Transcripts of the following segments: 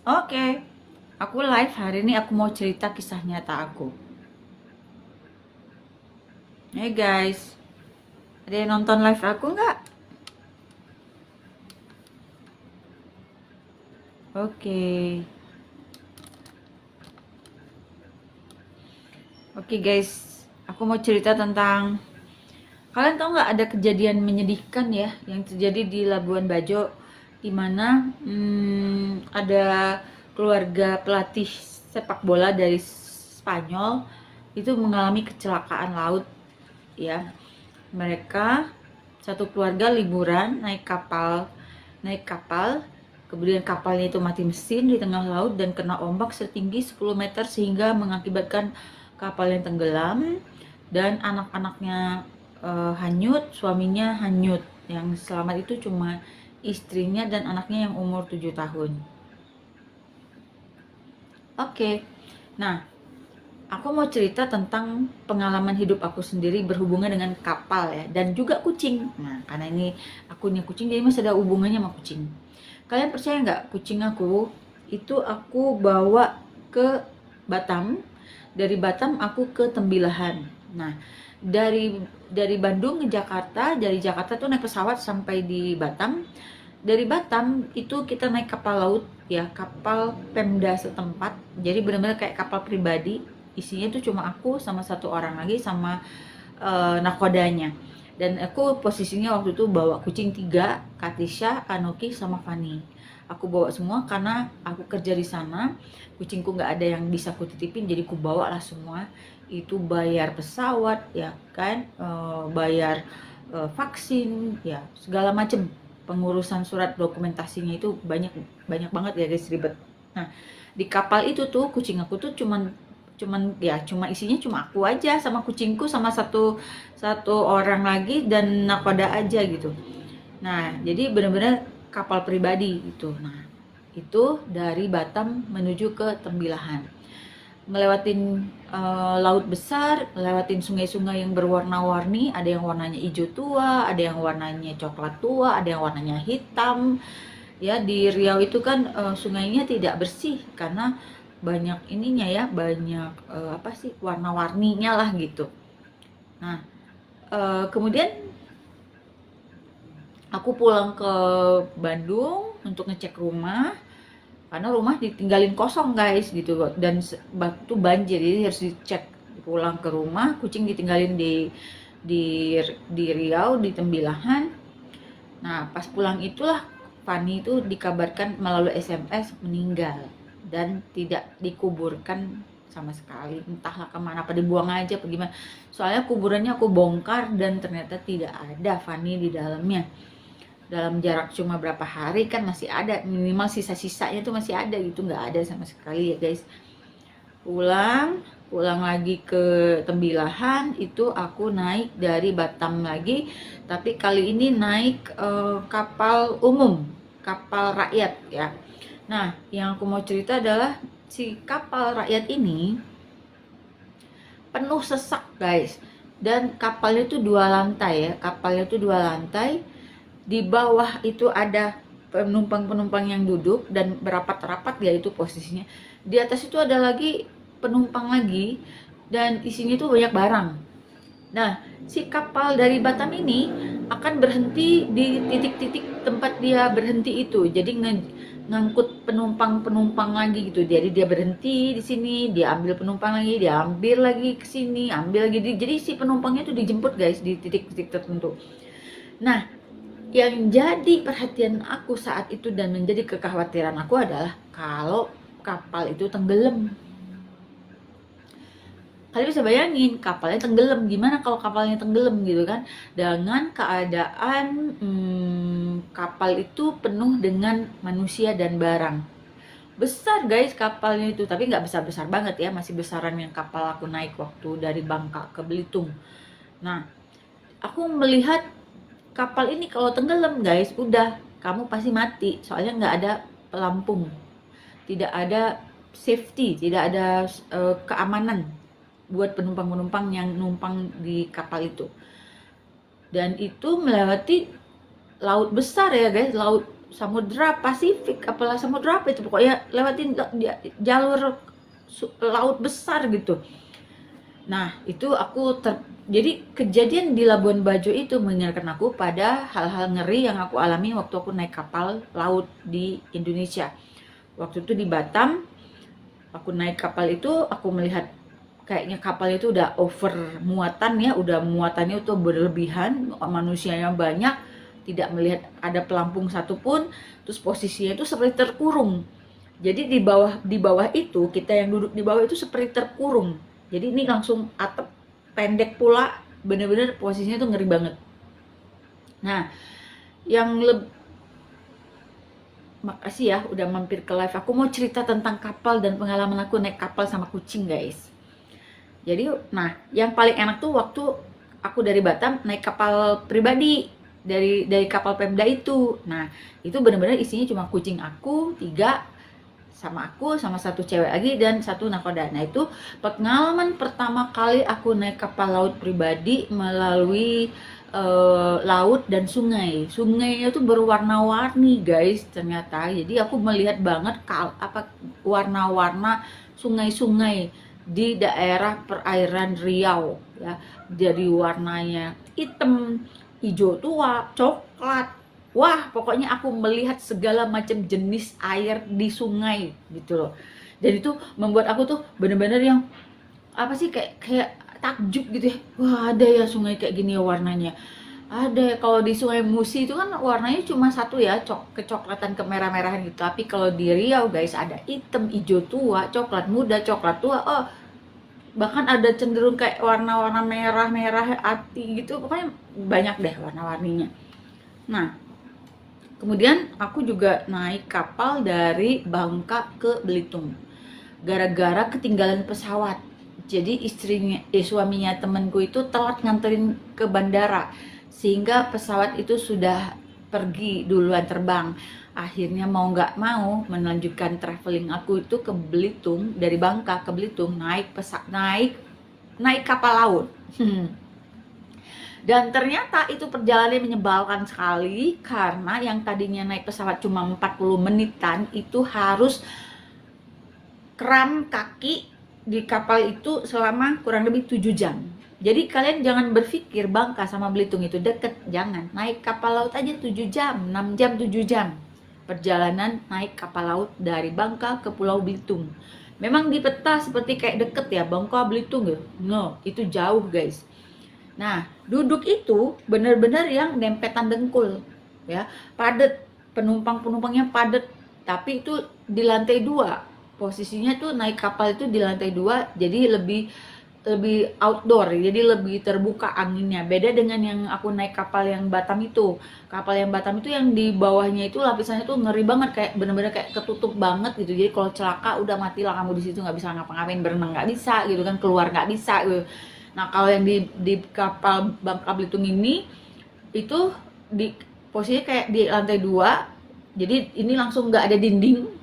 Oke, aku live hari ini aku mau cerita kisah nyata aku. Hey guys, ada yang nonton live aku nggak? Oke, oke guys, aku mau cerita tentang kalian tahu nggak ada kejadian menyedihkan ya yang terjadi di Labuan Bajo, di mana ada keluarga pelatih sepak bola dari Spanyol itu mengalami kecelakaan laut ya. Mereka satu keluarga liburan naik kapal, kemudian kapalnya itu mati mesin di tengah laut dan kena ombak setinggi 10 meter sehingga mengakibatkan kapal yang tenggelam dan anak-anaknya hanyut, suaminya hanyut. Yang selamat itu cuma istrinya dan anaknya yang umur 7 tahun. Oke. Nah, aku mau cerita tentang pengalaman hidup aku sendiri berhubungan dengan kapal ya, dan juga kucing. Nah, karena ini aku punya kucing, jadi masih ada hubungannya sama kucing. Kalian percaya nggak, kucing aku itu aku bawa ke Batam, dari Batam aku ke Tembilahan. Nah, dari Bandung ke Jakarta, dari Jakarta tuh naik pesawat sampai di Batam. Dari Batam itu kita naik kapal laut ya, kapal Pemda setempat. Jadi benar-benar kayak kapal pribadi. Isinya tuh cuma aku sama satu orang lagi sama nakodanya. Dan aku posisinya waktu itu bawa kucing 3, Katisha, Kanoki, sama Fanny. Aku bawa semua karena aku kerja di sana. Kucingku nggak ada yang bisa aku titipin, jadi aku bawa lah semua. Itu bayar pesawat ya kan, bayar vaksin ya, segala macem pengurusan surat dokumentasinya itu banyak banyak banget ya guys, ribet. Nah, di kapal itu tuh kucing aku tuh cuman cuman ya cuma isinya cuma aku aja sama kucingku sama satu satu orang lagi dan nakoda aja gitu. Nah, jadi benar-benar kapal pribadi gitu. Nah, itu dari Batam menuju ke Tembilahan, ngelewatin laut besar, ngelewatin sungai-sungai yang berwarna-warni, ada yang warnanya hijau tua, ada yang warnanya coklat tua, ada yang warnanya hitam. Ya, di Riau itu kan sungainya tidak bersih karena banyak ininya ya, banyak apa sih, warna-warninya lah gitu. Nah, kemudian aku pulang ke Bandung untuk ngecek rumah karena rumah ditinggalin kosong guys gitu, dan waktu banjir jadi harus dicek. Pulang ke rumah, kucing ditinggalin di di Riau, di Tembilahan. Nah, pas pulang itulah Fani itu dikabarkan melalui SMS meninggal dan tidak dikuburkan sama sekali. Entahlah kemana, apa dibuang aja apa gimana. Soalnya kuburannya aku bongkar dan ternyata tidak ada Fani di dalamnya. Dalam jarak cuma berapa hari kan masih ada, minimal sisa-sisanya tuh masih ada gitu, nggak ada sama sekali ya guys. Pulang lagi ke Tembilahan, itu aku naik dari Batam lagi, tapi kali ini naik kapal umum, kapal rakyat ya. Nah, yang aku mau cerita adalah si kapal rakyat ini penuh sesak guys, dan kapalnya itu 2 lantai ya, kapalnya itu 2 lantai. Di bawah itu ada penumpang-penumpang yang duduk dan berapat-rapat ya itu posisinya. Di atas itu ada lagi penumpang lagi dan isinya itu banyak barang. Nah, si kapal dari Batam ini akan berhenti di titik-titik tempat dia berhenti itu. Jadi ngangkut penumpang-penumpang lagi gitu. Jadi dia berhenti di sini, dia ambil penumpang lagi, dia ambil lagi ke sini, ambil lagi. Jadi si penumpangnya itu dijemput guys di titik-titik tertentu. Nah, yang jadi perhatian aku saat itu dan menjadi kekhawatiran aku adalah kalau kapal itu tenggelam. Kalian bisa bayangin kapalnya tenggelam, gimana kalau kapalnya tenggelam gitu kan, dengan keadaan kapal itu penuh dengan manusia dan barang. Besar guys kapalnya itu, tapi nggak besar-besar banget ya, masih besaran yang kapal aku naik waktu dari Bangka ke Belitung. Nah, aku melihat kapal ini kalau tenggelam guys, udah kamu pasti mati, soalnya nggak ada pelampung, tidak ada safety, tidak ada keamanan buat penumpang-penumpang yang numpang di kapal itu. Dan itu melewati laut besar ya guys, laut Samudra Pasifik, apalah samudra apa itu, pokoknya lewatin jalur laut besar gitu. Nah, itu jadi kejadian di Labuan Bajo itu mengingatkan aku pada hal-hal ngeri yang aku alami waktu aku naik kapal laut di Indonesia. Waktu itu di Batam, aku naik kapal itu, aku melihat kayaknya kapal itu udah over muatan ya, udah muatannya itu berlebihan, manusianya banyak, tidak melihat ada pelampung satupun, terus posisinya itu seperti terkurung. Jadi di bawah itu, kita yang duduk di bawah itu seperti terkurung. Jadi ini langsung atap pendek pula, bener-bener posisinya tuh ngeri banget. Nah, yang makasih ya udah mampir ke live. Aku mau cerita tentang kapal dan pengalaman aku naik kapal sama kucing, guys. Jadi, nah, yang paling enak tuh waktu aku dari Batam naik kapal pribadi dari kapal Pemda itu. Nah, itu bener-bener isinya cuma kucing aku 3, sama aku, sama satu cewek lagi, dan satu nakoda. Nah, itu pengalaman pertama kali aku naik kapal laut pribadi melalui laut dan sungai. Sungainya tuh berwarna-warni, guys, ternyata. Jadi aku melihat banget warna-warna sungai-sungai di daerah perairan Riau ya. Jadi warnanya hitam, hijau tua, coklat. Wah, pokoknya aku melihat segala macam jenis air di sungai gitu loh. Dan itu membuat aku tuh bener-bener yang apa sih, kayak takjub gitu ya. Wah, ada ya sungai kayak gini ya warnanya. Ada ya, kalau di Sungai Musi itu kan warnanya cuma satu ya, kecoklatan kemerah-merahan gitu. Tapi kalau di Riau, guys, ada hitam, hijau tua, coklat muda, coklat tua. Oh, bahkan ada cenderung kayak warna-warna merah-merah hati gitu. Pokoknya banyak deh warna-warninya. Nah, kemudian aku juga naik kapal dari Bangka ke Belitung gara-gara ketinggalan pesawat. Jadi suaminya temenku itu telat nganterin ke bandara, sehingga pesawat itu sudah pergi duluan terbang. Akhirnya mau nggak mau melanjutkan traveling aku itu ke Belitung, dari Bangka ke Belitung naik kapal laut. Dan ternyata itu perjalanan menyebalkan sekali, karena yang tadinya naik pesawat cuma 40 menitan itu harus kram kaki di kapal itu selama kurang lebih 7 jam. Jadi kalian jangan berpikir Bangka sama Belitung itu deket, jangan. Naik kapal laut aja 7 jam, 6 jam, 7 jam. Perjalanan naik kapal laut dari Bangka ke Pulau Belitung. Memang di peta seperti kayak deket ya, Bangka Belitung ya. No, itu jauh, guys. Nah, duduk itu benar-benar yang dempetan dengkul ya, padet, penumpangnya padet, tapi itu di lantai 2. Posisinya tuh naik kapal itu di lantai 2, jadi lebih outdoor, jadi lebih terbuka anginnya. Beda dengan yang aku naik kapal yang Batam itu. Kapal yang Batam itu yang di bawahnya itu lapisannya tuh ngeri banget, kayak bener-bener kayak ketutup banget gitu. Jadi kalau celaka udah matilah kamu di situ, nggak bisa ngapa-ngapain, berenang nggak bisa gitu kan, keluar nggak bisa gitu. Nah, kalau yang di kapal Bangka Belitung ini itu di posisinya kayak di lantai 2. Jadi ini langsung nggak ada dinding.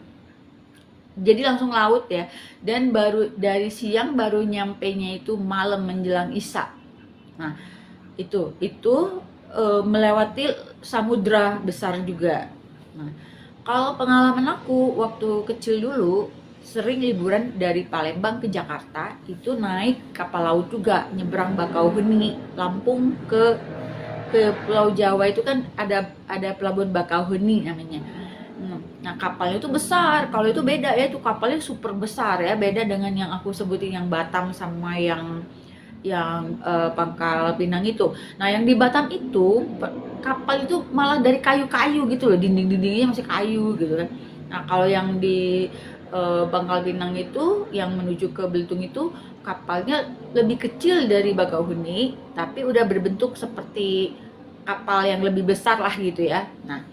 Jadi langsung laut ya. Dan baru dari siang, baru nyampenya itu malam menjelang Isya. Nah, itu melewati samudra besar juga. Nah, kalau pengalaman aku waktu kecil dulu, sering liburan dari Palembang ke Jakarta itu naik kapal laut juga, nyebrang Bakauheni, Lampung ke Pulau Jawa itu kan ada pelabuhan Bakauheni namanya. Nah, kapalnya itu besar. Kalau itu beda ya, itu kapalnya super besar ya, beda dengan yang aku sebutin yang Batam sama yang Pangkal Pinang itu. Nah, yang di Batam itu kapal itu malah dari kayu-kayu gitu loh, dinding-dindingnya masih kayu gitu kan. Nah, kalau yang di Pangkal Pinang itu yang menuju ke Belitung itu kapalnya lebih kecil dari Bakauheni, tapi udah berbentuk seperti kapal yang lebih besar lah gitu ya. Nah,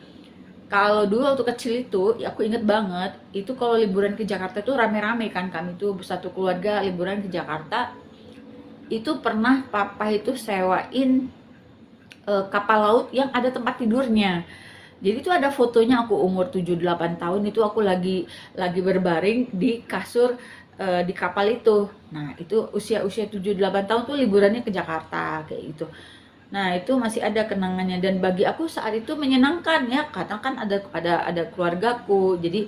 kalau dulu waktu kecil itu, ya aku inget banget, itu kalau liburan ke Jakarta itu rame-rame kan, kami tuh satu keluarga liburan ke Jakarta. Itu pernah papa itu sewain kapal laut yang ada tempat tidurnya. Jadi itu ada fotonya aku umur 7-8 tahun itu, aku lagi berbaring di kasur di kapal itu. Nah, itu usia 7-8 tahun tuh liburannya ke Jakarta kayak gitu. Nah, itu masih ada kenangannya dan bagi aku saat itu menyenangkan ya, karena kan ada keluargaku. Jadi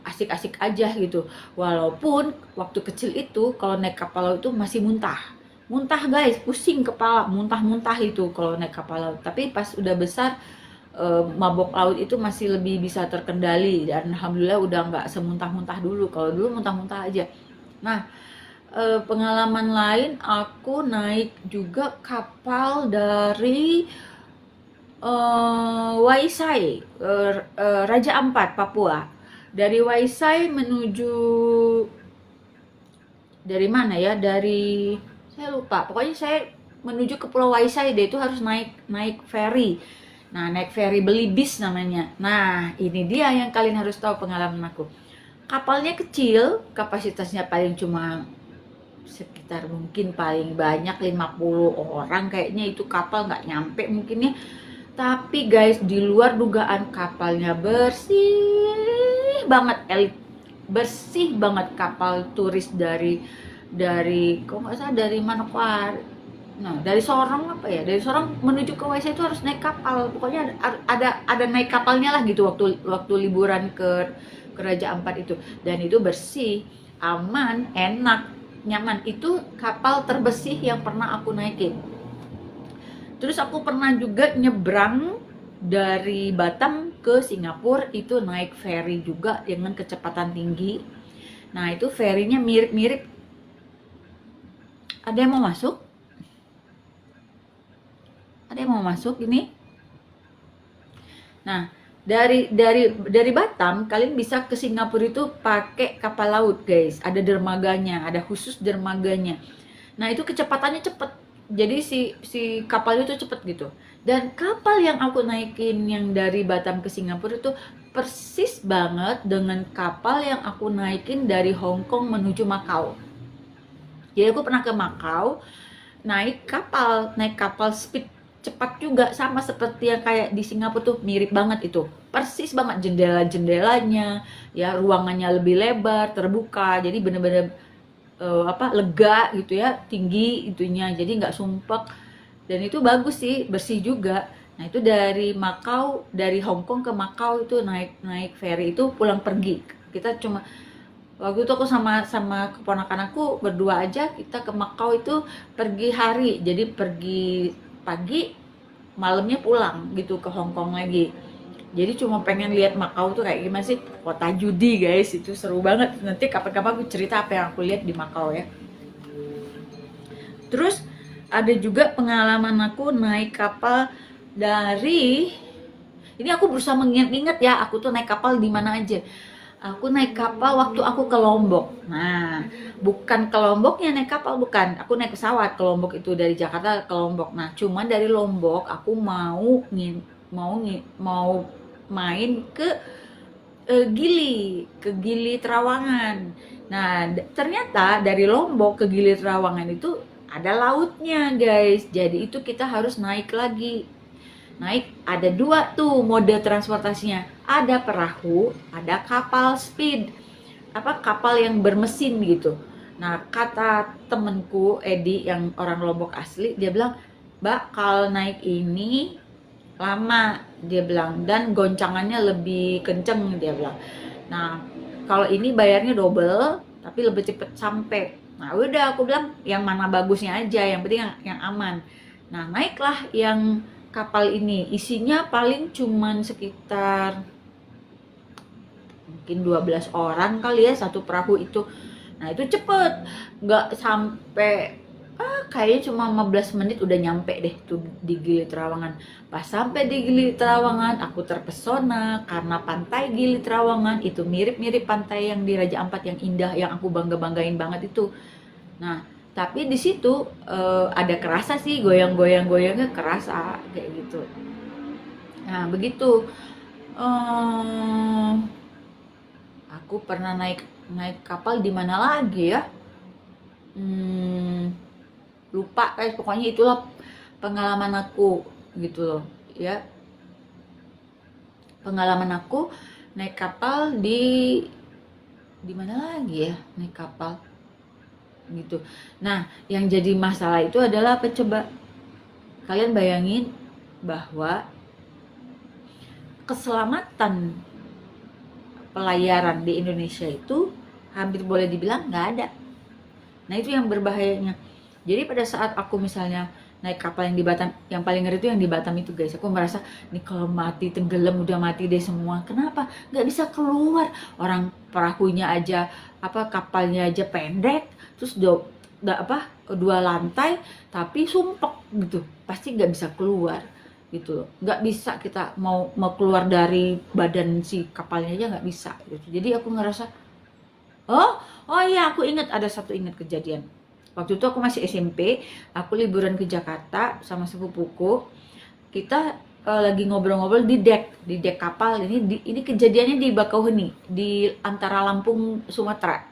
asik-asik aja gitu. Walaupun waktu kecil itu kalau naik kapal laut itu masih muntah. Muntah guys, pusing kepala, muntah-muntah itu kalau naik kapal laut. Tapi pas udah besar mabok laut itu masih lebih bisa terkendali dan alhamdulillah udah nggak semuntah-muntah dulu. Kalau dulu muntah-muntah aja. Nah, pengalaman lain aku naik juga kapal dari Waisai, Raja Ampat, Papua. Dari Waisai menuju dari mana ya? Dari saya lupa. Pokoknya saya menuju ke Pulau Waisai deh, itu harus naik naik ferry. Nah, naik ferry Belibis namanya. Nah, ini dia yang kalian harus tahu pengalaman aku. Kapalnya kecil, kapasitasnya paling cuma sekitar mungkin paling banyak 50 orang kayaknya, itu kapal nggak nyampe mungkin ya. Tapi guys, di luar dugaan kapalnya bersih banget, elit, bersih banget. Kapal turis dari kok nggak salah dari Manokwari, nah dari Sorong apa ya, dari Sorong menuju ke WC itu harus naik kapal. Pokoknya ada naik kapalnya lah gitu waktu waktu liburan ke Raja Ampat itu. Dan itu bersih, aman, enak, nyaman. Itu kapal terbersih yang pernah aku naikin. Terus aku pernah juga nyebrang dari Batam ke Singapura, itu naik ferry juga dengan kecepatan tinggi. Nah, itu ferrynya mirip-mirip. Ada yang mau masuk? Ada yang mau masuk ini? Nah, dari Batam kalian bisa ke Singapura itu pakai kapal laut, guys. Ada dermaganya, ada khusus dermaganya. Nah, itu kecepatannya cepet. Jadi si kapal itu cepet gitu. Dan kapal yang aku naikin yang dari Batam ke Singapura itu persis banget dengan kapal yang aku naikin dari Hong Kong menuju Macau. Jadi aku pernah ke Macau, naik kapal speed cepat juga, sama seperti yang kayak di Singapura tuh, mirip banget itu, persis banget. Jendela-jendelanya ya, ruangannya lebih lebar, terbuka, jadi bener-bener lega gitu ya, tinggi itunya, jadi nggak sumpek. Dan itu bagus sih, bersih juga. Nah, itu dari Macau, dari Hong Kong ke Macau itu naik naik ferry, itu pulang pergi. Kita cuma waktu itu aku sama keponakan aku berdua aja, kita ke Macau itu pergi hari, jadi pergi pagi, malamnya pulang gitu ke Hong Kong lagi. Jadi cuma pengen lihat Macau tuh kayak gimana sih, kota judi guys, itu seru banget. Nanti kapan-kapan aku cerita apa yang aku lihat di Macau ya. Terus ada juga pengalaman aku naik kapal dari, ini aku berusaha mengingat-ingat ya, aku tuh naik kapal di mana aja. Aku naik kapal waktu aku ke Lombok. Nah, bukan ke Lomboknya naik kapal, bukan. Aku naik pesawat ke Lombok, itu dari Jakarta ke Lombok. Nah, cuman dari Lombok aku mau main ke Gili Trawangan. Nah, ternyata dari Lombok ke Gili Trawangan itu ada lautnya, guys. Jadi itu kita harus naik lagi. Naik ada dua tuh mode transportasinya. Ada perahu, ada kapal speed. Kapal yang bermesin gitu. Nah, kata temenku Edi yang orang Lombok asli, dia bilang, "Mbak, kalau naik ini lama," dia bilang, "dan goncangannya lebih kenceng," dia bilang. Nah, kalau ini bayarnya double tapi lebih cepet sampai. Nah, udah aku bilang yang mana bagusnya aja, yang penting yang aman. Nah, naiklah yang kapal ini, isinya paling cuman sekitar mungkin 12 orang kali ya, satu perahu itu. Nah, itu cepet, nggak sampai kayaknya cuma 15 menit udah nyampe deh tuh di Gili Trawangan. Pas sampai di Gili Trawangan, aku terpesona karena pantai Gili Trawangan itu mirip-mirip pantai yang di Raja Ampat yang indah, yang aku banggain banget itu. Nah, tapi di situ ada kerasa sih, goyang-goyangnya kerasa kayak gitu. Nah, begitu. Eh, aku pernah naik naik kapal di mana lagi ya? Lupa guys, pokoknya itulah pengalaman aku gitu loh ya. Pengalaman aku naik kapal di mana lagi ya, naik kapal gitu. Nah, yang jadi masalah itu adalah apa coba? Kalian bayangin bahwa keselamatan pelayaran di Indonesia itu hampir boleh dibilang nggak ada. Nah itu yang berbahayanya. Jadi pada saat aku misalnya naik kapal yang di Batam, yang paling ngeri itu yang di Batam itu guys, aku merasa nih kalau mati tenggelam udah mati deh semua. Kenapa? Nggak bisa keluar. Orang perahunya aja kapalnya aja pendek, terus dua lantai tapi sumpek gitu, pasti nggak bisa keluar gitu loh. Nggak bisa kita mau keluar dari badan si kapalnya aja nggak bisa gitu. Jadi aku ngerasa oh iya, aku ingat kejadian. Waktu itu aku masih SMP, aku liburan ke Jakarta sama sepupuku. Kita lagi ngobrol-ngobrol di dek kapal. Ini kejadiannya di Bakauheni, di antara Lampung Sumatera,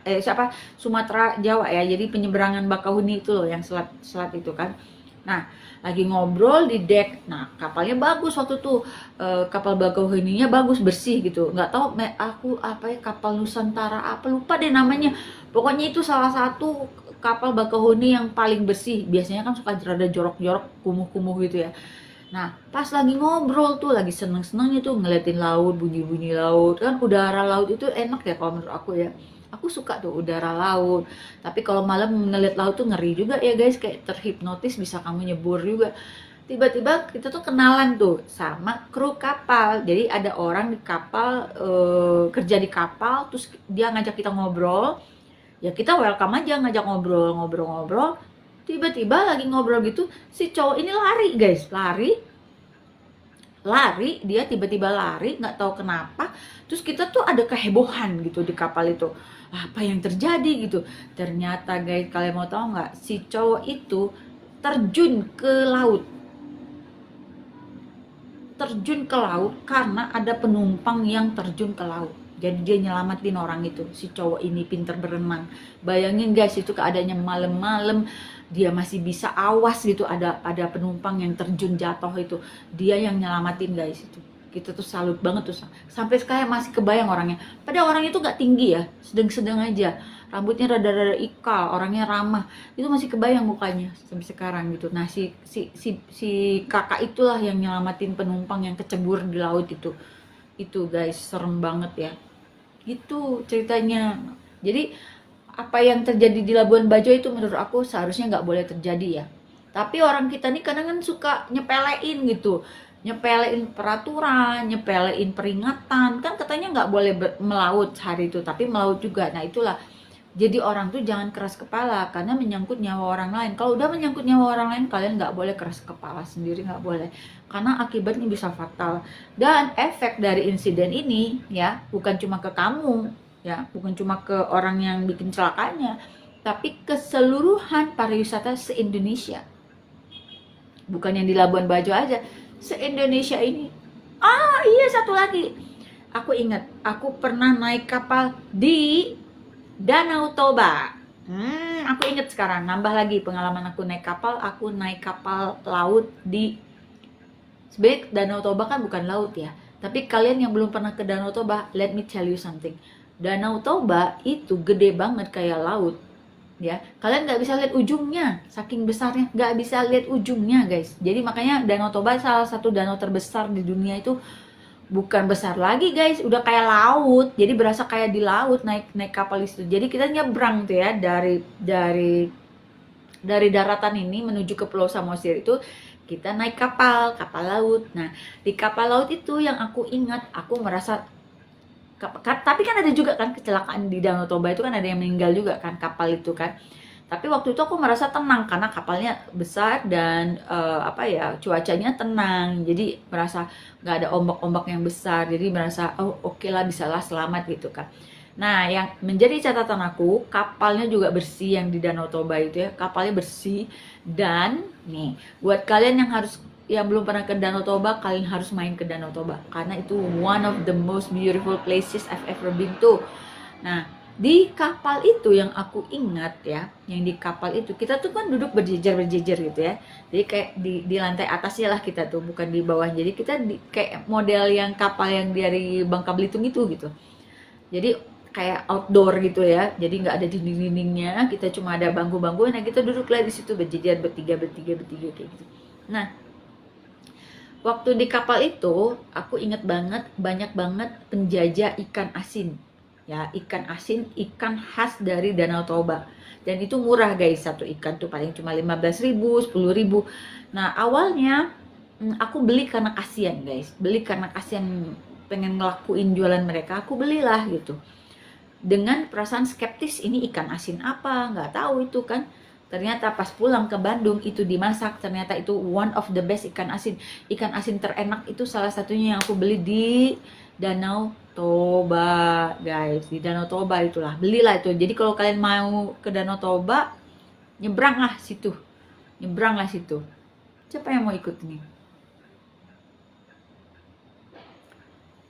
Sumatera Jawa ya. Jadi penyeberangan Bakauheni itu loh, yang selat itu kan. Nah, lagi ngobrol di dek. Nah, kapalnya bagus waktu itu. Kapal Bakauheninya bagus, bersih gitu. Nggak tahu aku kapal Nusantara lupa deh namanya. Pokoknya itu salah satu kapal Bakauheni yang paling bersih. Biasanya kan suka rada jorok-jorok, kumuh-kumuh gitu ya. Nah, pas lagi ngobrol tuh, lagi seneng-senengnya tuh ngeliatin laut, bunyi-bunyi laut. Kan udara laut itu enak ya kalau menurut aku ya. Aku suka tuh udara laut. Tapi kalau malam ngeliat laut tuh ngeri juga ya guys, kayak terhipnotis, bisa kamu nyebur juga. Tiba-tiba kita tuh kenalan tuh sama kru kapal. Jadi ada orang di kapal, kerja di kapal, terus dia ngajak kita ngobrol. Ya kita welcome aja, ngajak ngobrol. Tiba-tiba lagi ngobrol gitu, si cowok ini lari guys, lari, dia tiba-tiba lari, nggak tahu kenapa. Terus kita tuh ada kehebohan gitu di kapal itu, apa yang terjadi gitu. Ternyata guys, kalian mau tahu nggak, si cowok itu terjun ke laut karena ada penumpang yang terjun ke laut. Jadi dia nyelamatin orang itu. Si cowok ini pinter berenang. Bayangin guys, itu keadaannya malam-malam, dia masih bisa awas gitu, ada penumpang yang terjun jatuh itu, dia yang nyelamatin guys. Itu kita tuh salut banget tuh, sampai sekarang masih kebayang orangnya. Padahal orang itu gak tinggi ya, sedang-sedang aja, rambutnya rada-rada ikal, orangnya ramah, itu masih kebayang mukanya sampai sekarang gitu. Nah si kakak itulah yang nyelamatin penumpang yang kecebur di laut itu guys, serem banget ya. Gitu ceritanya. Jadi apa yang terjadi di Labuan Bajo itu menurut aku seharusnya nggak boleh terjadi ya. Tapi orang kita nih kadang kan suka nyepelein gitu, nyepelein peraturan, nyepelein peringatan. Kan katanya nggak boleh melaut hari itu, tapi melaut juga. Nah itulah, jadi orang tuh jangan keras kepala karena menyangkut nyawa orang lain. Kalau udah menyangkut nyawa orang lain, kalian nggak boleh keras kepala sendiri, nggak boleh. Karena akibatnya bisa fatal. Dan efek dari insiden ini ya, bukan cuma ke kamu, ya, bukan cuma ke orang yang bikin celakanya, tapi keseluruhan pariwisata se-Indonesia. Bukan yang di Labuan Bajo aja, se-Indonesia ini. Iya, satu lagi. Aku ingat, aku pernah naik kapal di Danau Toba. Aku inget sekarang, nambah lagi pengalaman aku naik kapal laut di, sebenarnya Danau Toba kan bukan laut ya, tapi kalian yang belum pernah ke Danau Toba, let me tell you something. Danau Toba itu gede banget kayak laut ya, kalian nggak bisa lihat ujungnya, saking besarnya nggak bisa lihat ujungnya guys. Jadi makanya Danau Toba salah satu danau terbesar di dunia itu. Bukan besar lagi guys, udah kayak laut. Jadi berasa kayak di laut naik kapal itu. Jadi kita nyebrang tuh ya dari daratan ini menuju ke Pulau Samosir itu, kita naik kapal laut. Nah, di kapal laut itu yang aku ingat, aku merasa tapi kan ada juga kan kecelakaan di Danau Toba itu, kan ada yang meninggal juga kan kapal itu kan. Tapi waktu itu aku merasa tenang karena kapalnya besar dan cuacanya tenang. Jadi merasa nggak ada ombak-ombak yang besar. Jadi merasa oke lah, bisalah selamat gitu kan. Nah, yang menjadi catatan aku, kapalnya juga bersih yang di Danau Toba itu ya. Kapalnya bersih, dan nih buat kalian yang belum pernah ke Danau Toba, kalian harus main ke Danau Toba karena itu one of the most beautiful places I've ever been to. Nah, di kapal itu yang aku ingat ya, yang di kapal itu kita tuh kan duduk berjejer gitu ya. Jadi kayak di lantai atasnya lah kita tuh, bukan di bawah. Jadi kita kayak model yang kapal yang dari Bangka Belitung itu gitu. Jadi kayak outdoor gitu ya. Jadi nggak ada dinding-dindingnya, kita cuma ada bangku-bangku. Nah kita duduk lah di situ berjejer bertiga kayak gitu. Nah waktu di kapal itu aku inget banget banyak banget penjajah ikan asin ya, ikan asin, ikan khas dari Danau Toba, dan itu murah guys, satu ikan tuh paling cuma 15.000, 10.000. Nah awalnya aku beli karena kasihan guys, beli karena kasihan, pengen ngelakuin jualan mereka, aku belilah gitu dengan perasaan skeptis, ini ikan asin apa, nggak tahu itu kan. Ternyata pas pulang ke Bandung itu dimasak, ternyata itu one of the best ikan asin. Ikan asin terenak itu salah satunya yang aku beli di Danau Toba guys, di Danau Toba itulah, belilah itu. Jadi kalau kalian mau ke Danau Toba, nyebranglah situ, nyebranglah situ. Siapa yang mau ikut nih?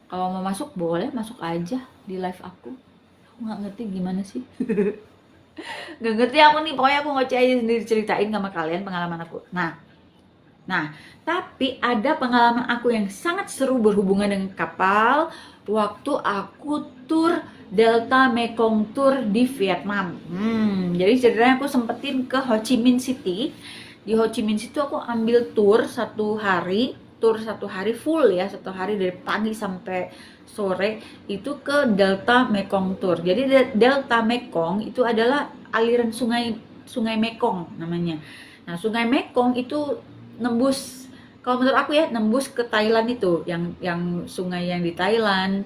Kalau mau masuk boleh, masuk aja di live aku nggak ngerti gimana sih. Nggak ngerti aku nih, pokoknya aku ngoceh aja sendiri, ceritain sama kalian pengalaman aku. Nah, tapi ada pengalaman aku yang sangat seru berhubungan dengan kapal waktu aku tur Delta Mekong Tour di Vietnam. Jadi ceritanya aku sempetin ke Ho Chi Minh City. Di Ho Chi Minh City aku ambil tur satu hari full ya, satu hari dari pagi sampai sore itu ke Delta Mekong Tour. Jadi Delta Mekong itu adalah aliran sungai Mekong namanya. Nah, sungai Mekong itu nembus, kalau menurut aku ya, nembus ke Thailand itu, yang sungai yang di Thailand,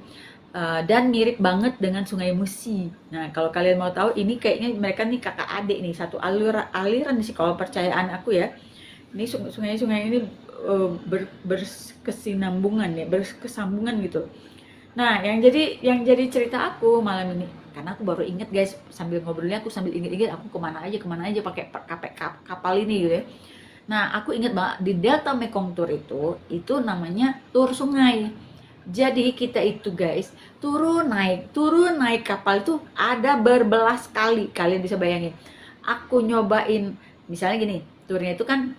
dan mirip banget dengan Sungai Musi. Nah, kalau kalian mau tahu, ini kayaknya mereka nih kakak adik nih, satu aliran sih kalau percayaan aku ya. Ini sungai-sungai ini berkesinambungan ya, berkesambungan gitu. Nah, yang jadi cerita aku malam ini, karena aku baru inget guys, sambil ngobrolnya aku sambil inget-inget aku kemana aja pakai kapal ini gitu ya. Nah, aku inget banget di Delta Mekong Tour itu namanya tur sungai. Jadi kita itu guys, turun naik kapal itu ada berbelas kali, kalian bisa bayangin. Aku nyobain, misalnya gini, turnya itu kan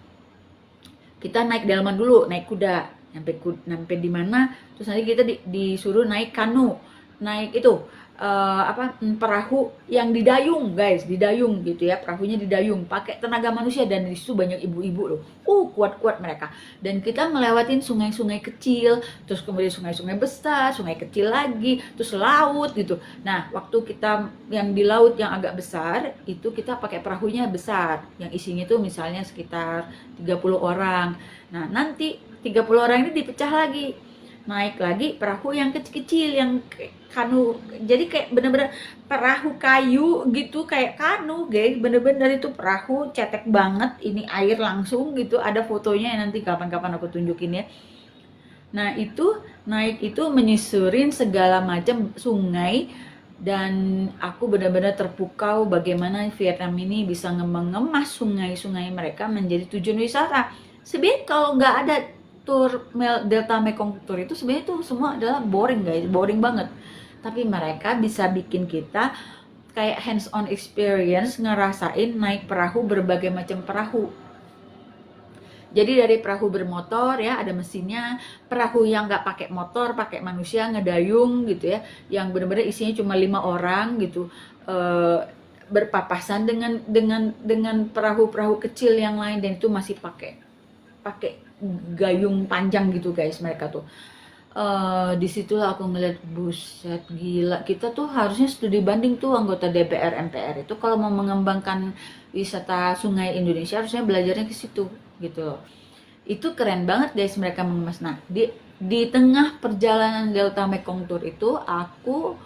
kita naik dalaman dulu, naik kuda, sampai di mana, terus nanti kita disuruh naik kanu, naik itu perahu yang didayung guys, didayung gitu ya, perahunya didayung pakai tenaga manusia, dan di situ banyak ibu-ibu loh, kuat-kuat mereka, dan kita ngelewatin sungai-sungai kecil, terus kemudian sungai-sungai besar, sungai kecil lagi, terus laut gitu. Nah, waktu kita yang di laut yang agak besar itu kita pakai perahunya besar, yang isinya tuh misalnya sekitar 30 orang. Nah, nanti 30 orang ini dipecah lagi, naik lagi perahu yang kecil-kecil, yang kanu, jadi kayak bener-bener perahu kayu gitu, kayak kanu guys, bener-bener itu perahu cetek banget, ini air langsung gitu, ada fotonya nanti kapan-kapan aku tunjukin ya. Nah, itu naik itu menyusurin segala macam sungai, dan aku benar-benar terpukau bagaimana Vietnam ini bisa mengemas sungai-sungai mereka menjadi tujuan wisata. Sebenarnya kalau nggak ada tur Delta Mekong Tour itu, sebenarnya itu semua adalah boring guys, boring banget. Tapi mereka bisa bikin kita kayak hands on experience, ngerasain naik perahu, berbagai macam perahu. Jadi dari perahu bermotor ya, ada mesinnya, perahu yang nggak pakai motor, pakai manusia ngedayung gitu ya, yang benar-benar isinya cuma 5 orang gitu, berpapasan dengan perahu-perahu kecil yang lain, dan itu masih pakai gayung panjang gitu guys mereka tuh. Disitulah aku ngeliat, buset gila, kita tuh harusnya studi banding tuh anggota DPR MPR itu kalau mau mengembangkan wisata sungai Indonesia, harusnya belajarnya ke situ gitu. Itu keren banget guys mereka mengemas. Nah, di tengah perjalanan Delta Mekong Tour itu, aku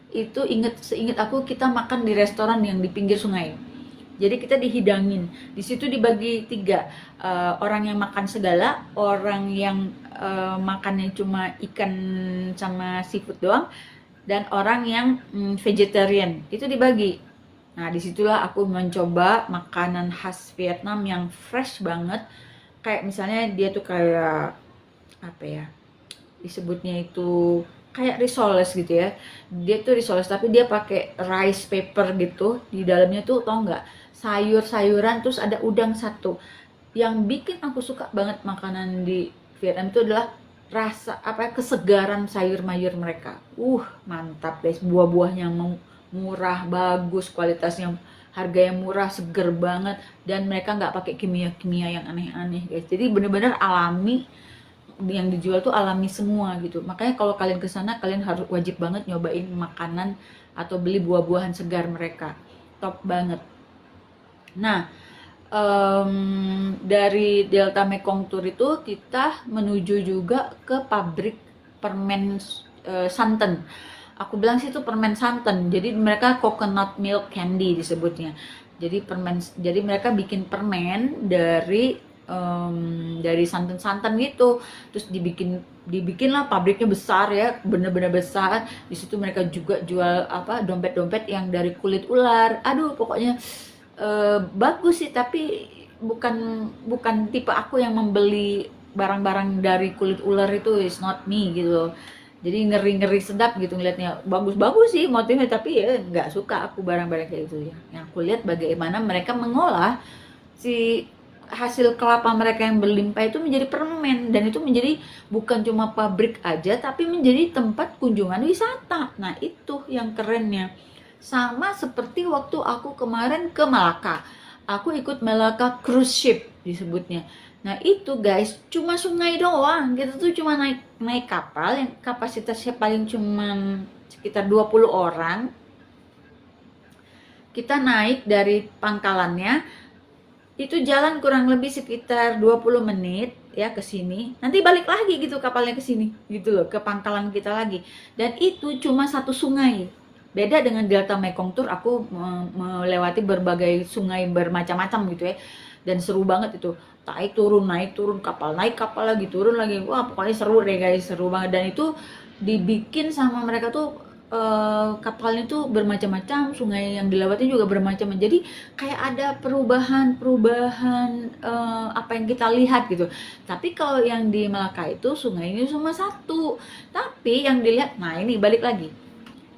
itu seinget aku kita makan di restoran yang di pinggir sungai. Jadi kita dihidangin, di situ dibagi 3, orang yang makan segala, orang yang makannya cuma ikan sama seafood doang, dan orang yang vegetarian, itu dibagi. Nah, disitulah aku mencoba makanan khas Vietnam yang fresh banget, kayak misalnya dia tuh kayak apa ya, disebutnya itu kayak risoles gitu ya. Dia tuh risoles tapi dia pakai rice paper gitu, di dalamnya tuh tau nggak, sayur-sayuran, terus ada udang satu. Yang bikin aku suka banget makanan di Vietnam itu adalah rasa kesegaran sayur mayur mereka. Mantap guys, buah-buahnya murah, bagus kualitasnya, harganya murah, seger banget, dan mereka nggak pakai kimia-kimia yang aneh-aneh guys. Jadi bener-bener alami, yang dijual tuh alami semua gitu. Makanya kalau kalian ke sana kalian harus wajib banget nyobain makanan atau beli buah-buahan segar mereka. Top banget. Nah, dari Delta Mekong Tour itu kita menuju juga ke pabrik permen santan. Aku bilang sih itu permen santan. Jadi mereka coconut milk candy disebutnya. Jadi mereka bikin permen dari santan-santan gitu. Terus dibikinlah pabriknya besar ya, bener-bener besar. Di situ mereka juga jual apa dompet-dompet yang dari kulit ular. Aduh, pokoknya bagus sih, tapi bukan bukan tipe aku yang membeli barang-barang dari kulit ular, itu is not me gitu loh. Jadi ngeri-ngeri sedap gitu ngeliatnya, bagus-bagus sih motifnya, tapi ya nggak suka aku barang-barang kayak gitu ya. Yang aku lihat bagaimana mereka mengolah si hasil kelapa mereka yang berlimpah itu menjadi permen, dan itu menjadi bukan cuma pabrik aja tapi menjadi tempat kunjungan wisata. Nah itu yang kerennya. Sama seperti waktu aku kemarin ke Malaka, aku ikut Malaka cruise ship disebutnya. Nah itu guys, cuma sungai doang, kita tuh cuma naik kapal yang kapasitasnya paling cuma sekitar 20 orang. Kita naik dari pangkalannya, itu jalan kurang lebih sekitar 20 menit ya ke sini. Nanti balik lagi gitu kapalnya ke sini gitu loh, ke pangkalan kita lagi. Dan itu cuma satu sungai. Beda dengan Delta Mekong Tour, aku melewati berbagai sungai bermacam-macam gitu ya. Dan seru banget itu. Naik turun, kapal naik, kapal lagi, turun lagi. Wah, pokoknya seru deh guys, seru banget. Dan itu dibikin sama mereka tuh kapalnya tuh bermacam-macam, sungai yang dilewati juga bermacam. Jadi kayak ada perubahan apa yang kita lihat gitu. Tapi kalau yang di Melaka itu sungai ini cuma satu. Tapi yang dilihat, nah ini balik lagi,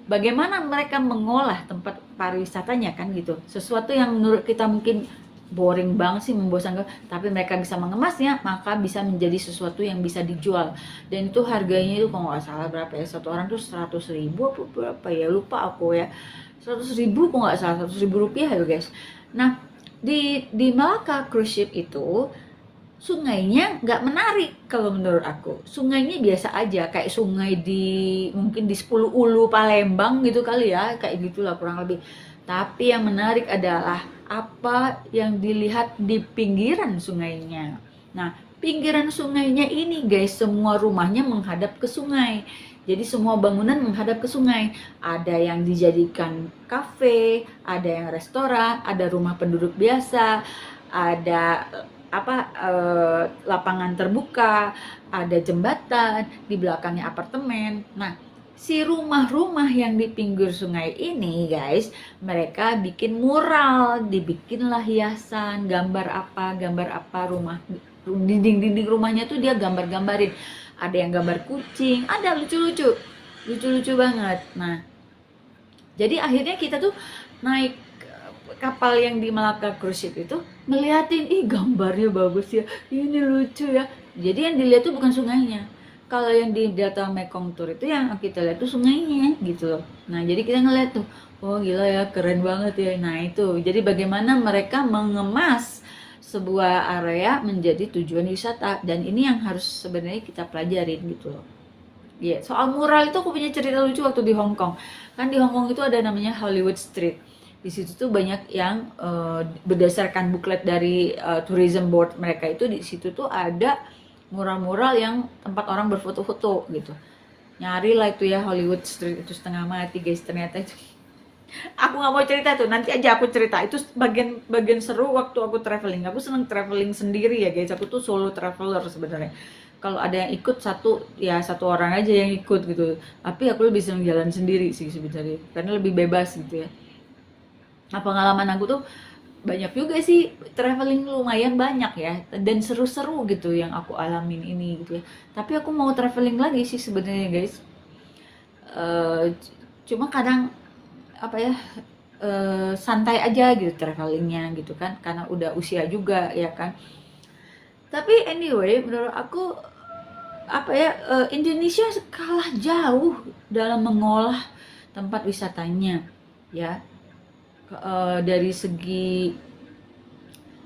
bagaimana mereka mengolah tempat pariwisatanya kan gitu. Sesuatu yang menurut kita mungkin boring banget sih, membosankan, tapi mereka bisa mengemasnya, maka bisa menjadi sesuatu yang bisa dijual. Dan itu harganya itu kalau nggak salah berapa ya, satu orang tuh 100.000 apa berapa ya, lupa aku ya, 100.000 kalau nggak salah, 100.000 rupiah ya guys. Nah di Malaka cruise ship itu sungainya nggak menarik kalau menurut aku. Sungainya biasa aja, kayak sungai mungkin di 10 Ulu Palembang gitu kali ya, kayak gitulah kurang lebih. Tapi yang menarik adalah apa yang dilihat di pinggiran sungainya. Nah, pinggiran sungainya ini guys, semua rumahnya menghadap ke sungai. Jadi semua bangunan menghadap ke sungai. Ada yang dijadikan kafe, ada yang restoran, ada rumah penduduk biasa, ada lapangan terbuka, ada jembatan, di belakangnya apartemen. Nah, si rumah-rumah yang di pinggir sungai ini guys, mereka bikin mural, dibikinlah hiasan, gambar apa rumah, dinding rumahnya tuh dia gambar-gambarin. Ada yang gambar kucing, ada lucu-lucu banget. Nah, jadi akhirnya kita tuh naik kapal yang di Malaka cruise ship itu ngeliatin, ih gambarnya bagus ya, ini lucu ya. Jadi yang dilihat tuh bukan sungainya. Kalau yang di Delta Mekong Tour itu yang kita lihat tuh sungainya gitu loh. Nah jadi kita ngeliat tuh, oh gila ya, keren banget ya. Nah itu, jadi bagaimana mereka mengemas sebuah area menjadi tujuan wisata. Dan ini yang harus sebenarnya kita pelajarin gitu loh. Iya, soal mural itu aku punya cerita lucu waktu di Hong Kong. Kan di Hong Kong itu ada namanya Hollywood Street. Di situ tuh banyak yang berdasarkan buklet dari tourism board mereka itu, di situ tuh ada mural-mural yang tempat orang berfoto-foto gitu. Nyari lah itu ya Hollywood Street itu, setengah mati guys ternyata itu. Aku nggak mau cerita tuh, nanti aja aku cerita. Itu bagian seru waktu aku traveling. Aku seneng traveling sendiri ya guys. Aku tuh solo traveler sebenarnya. Kalau ada yang ikut satu orang aja yang ikut gitu. Tapi aku lebih seneng jalan sendiri sih sebenarnya, karena lebih bebas gitu ya. Nah pengalaman aku tuh banyak juga sih, traveling lumayan banyak ya, dan seru-seru gitu yang aku alamin ini gitu ya. Tapi aku mau traveling lagi sih sebenarnya guys. Cuma kadang santai aja gitu travelingnya gitu kan, karena udah usia juga ya kan. Tapi anyway, menurut aku Indonesia kalah jauh dalam mengolah tempat wisatanya ya. Dari segi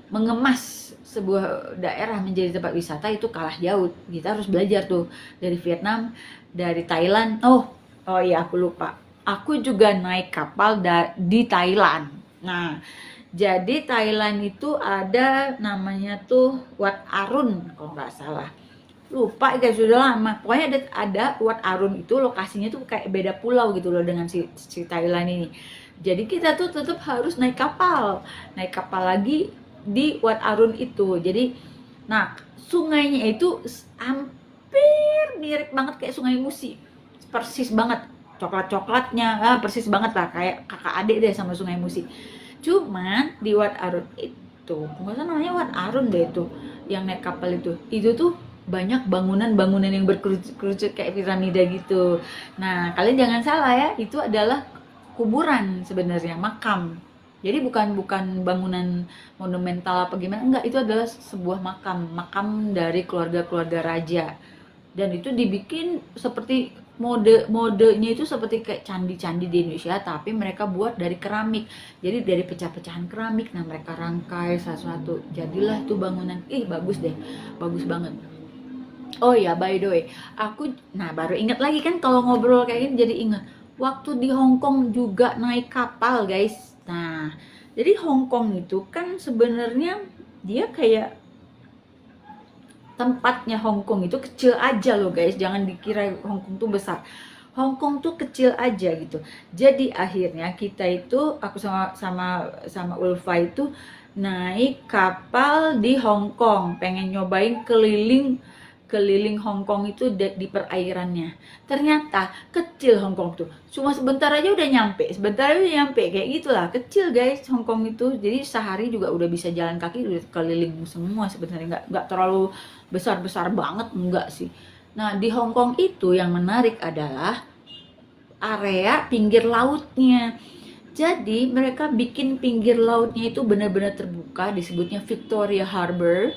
mengemas sebuah daerah menjadi tempat wisata itu kalah jauh. Kita harus belajar tuh dari Vietnam, dari Thailand. Oh iya, aku lupa. Aku juga naik kapal di Thailand. Nah, jadi Thailand itu ada namanya tuh Wat Arun kalau nggak salah. Lupa guys, sudah lama. Pokoknya ada Wat Arun itu lokasinya tuh kayak beda pulau gitu loh dengan si Thailand ini. Jadi kita tuh tetap harus naik kapal. Naik kapal lagi di Wat Arun itu. Jadi nah, sungainya itu hampir mirip banget kayak Sungai Musi. Persis banget. Coklat-coklatnya, persis banget lah kayak kakak adik deh sama Sungai Musi. Cuman di Wat Arun itu, nggak usah namanya Wat Arun deh itu, yang naik kapal itu tuh banyak bangunan-bangunan yang berkerucut-kerucut kayak piramida gitu. Nah, kalian jangan salah ya, itu adalah kuburan sebenarnya, makam. Jadi bukan bangunan monumental apa gimana, enggak, itu adalah sebuah makam dari keluarga-keluarga raja. Dan itu dibikin seperti modenya itu seperti kayak candi-candi di Indonesia, tapi mereka buat dari keramik. Jadi dari pecah-pecahan keramik, nah mereka rangkai satu-satu, jadilah tuh bangunan. Bagus deh, bagus banget. Oh ya, by the way, aku baru ingat lagi kan kalau ngobrol kayak gini jadi ingat. Waktu di Hong Kong juga naik kapal, guys. Nah, jadi Hong Kong itu kan sebenarnya dia kayak tempatnya Hong Kong itu kecil aja loh guys, jangan dikira Hong Kong tuh besar. Hong Kong tuh kecil aja gitu. Jadi akhirnya kita itu, aku sama Ulfa itu naik kapal di Hong Kong, pengen nyobain keliling Hong Kong itu di perairannya. Ternyata kecil Hong Kong tuh, cuma sebentar aja udah nyampe, kayak gitulah, kecil guys Hong Kong itu. Jadi sehari juga udah bisa jalan kaki, udah keliling semua sebenarnya, nggak terlalu besar banget, enggak sih. Nah, di Hong Kong itu yang menarik adalah area pinggir lautnya. Jadi mereka bikin pinggir lautnya itu benar-benar terbuka, disebutnya Victoria Harbor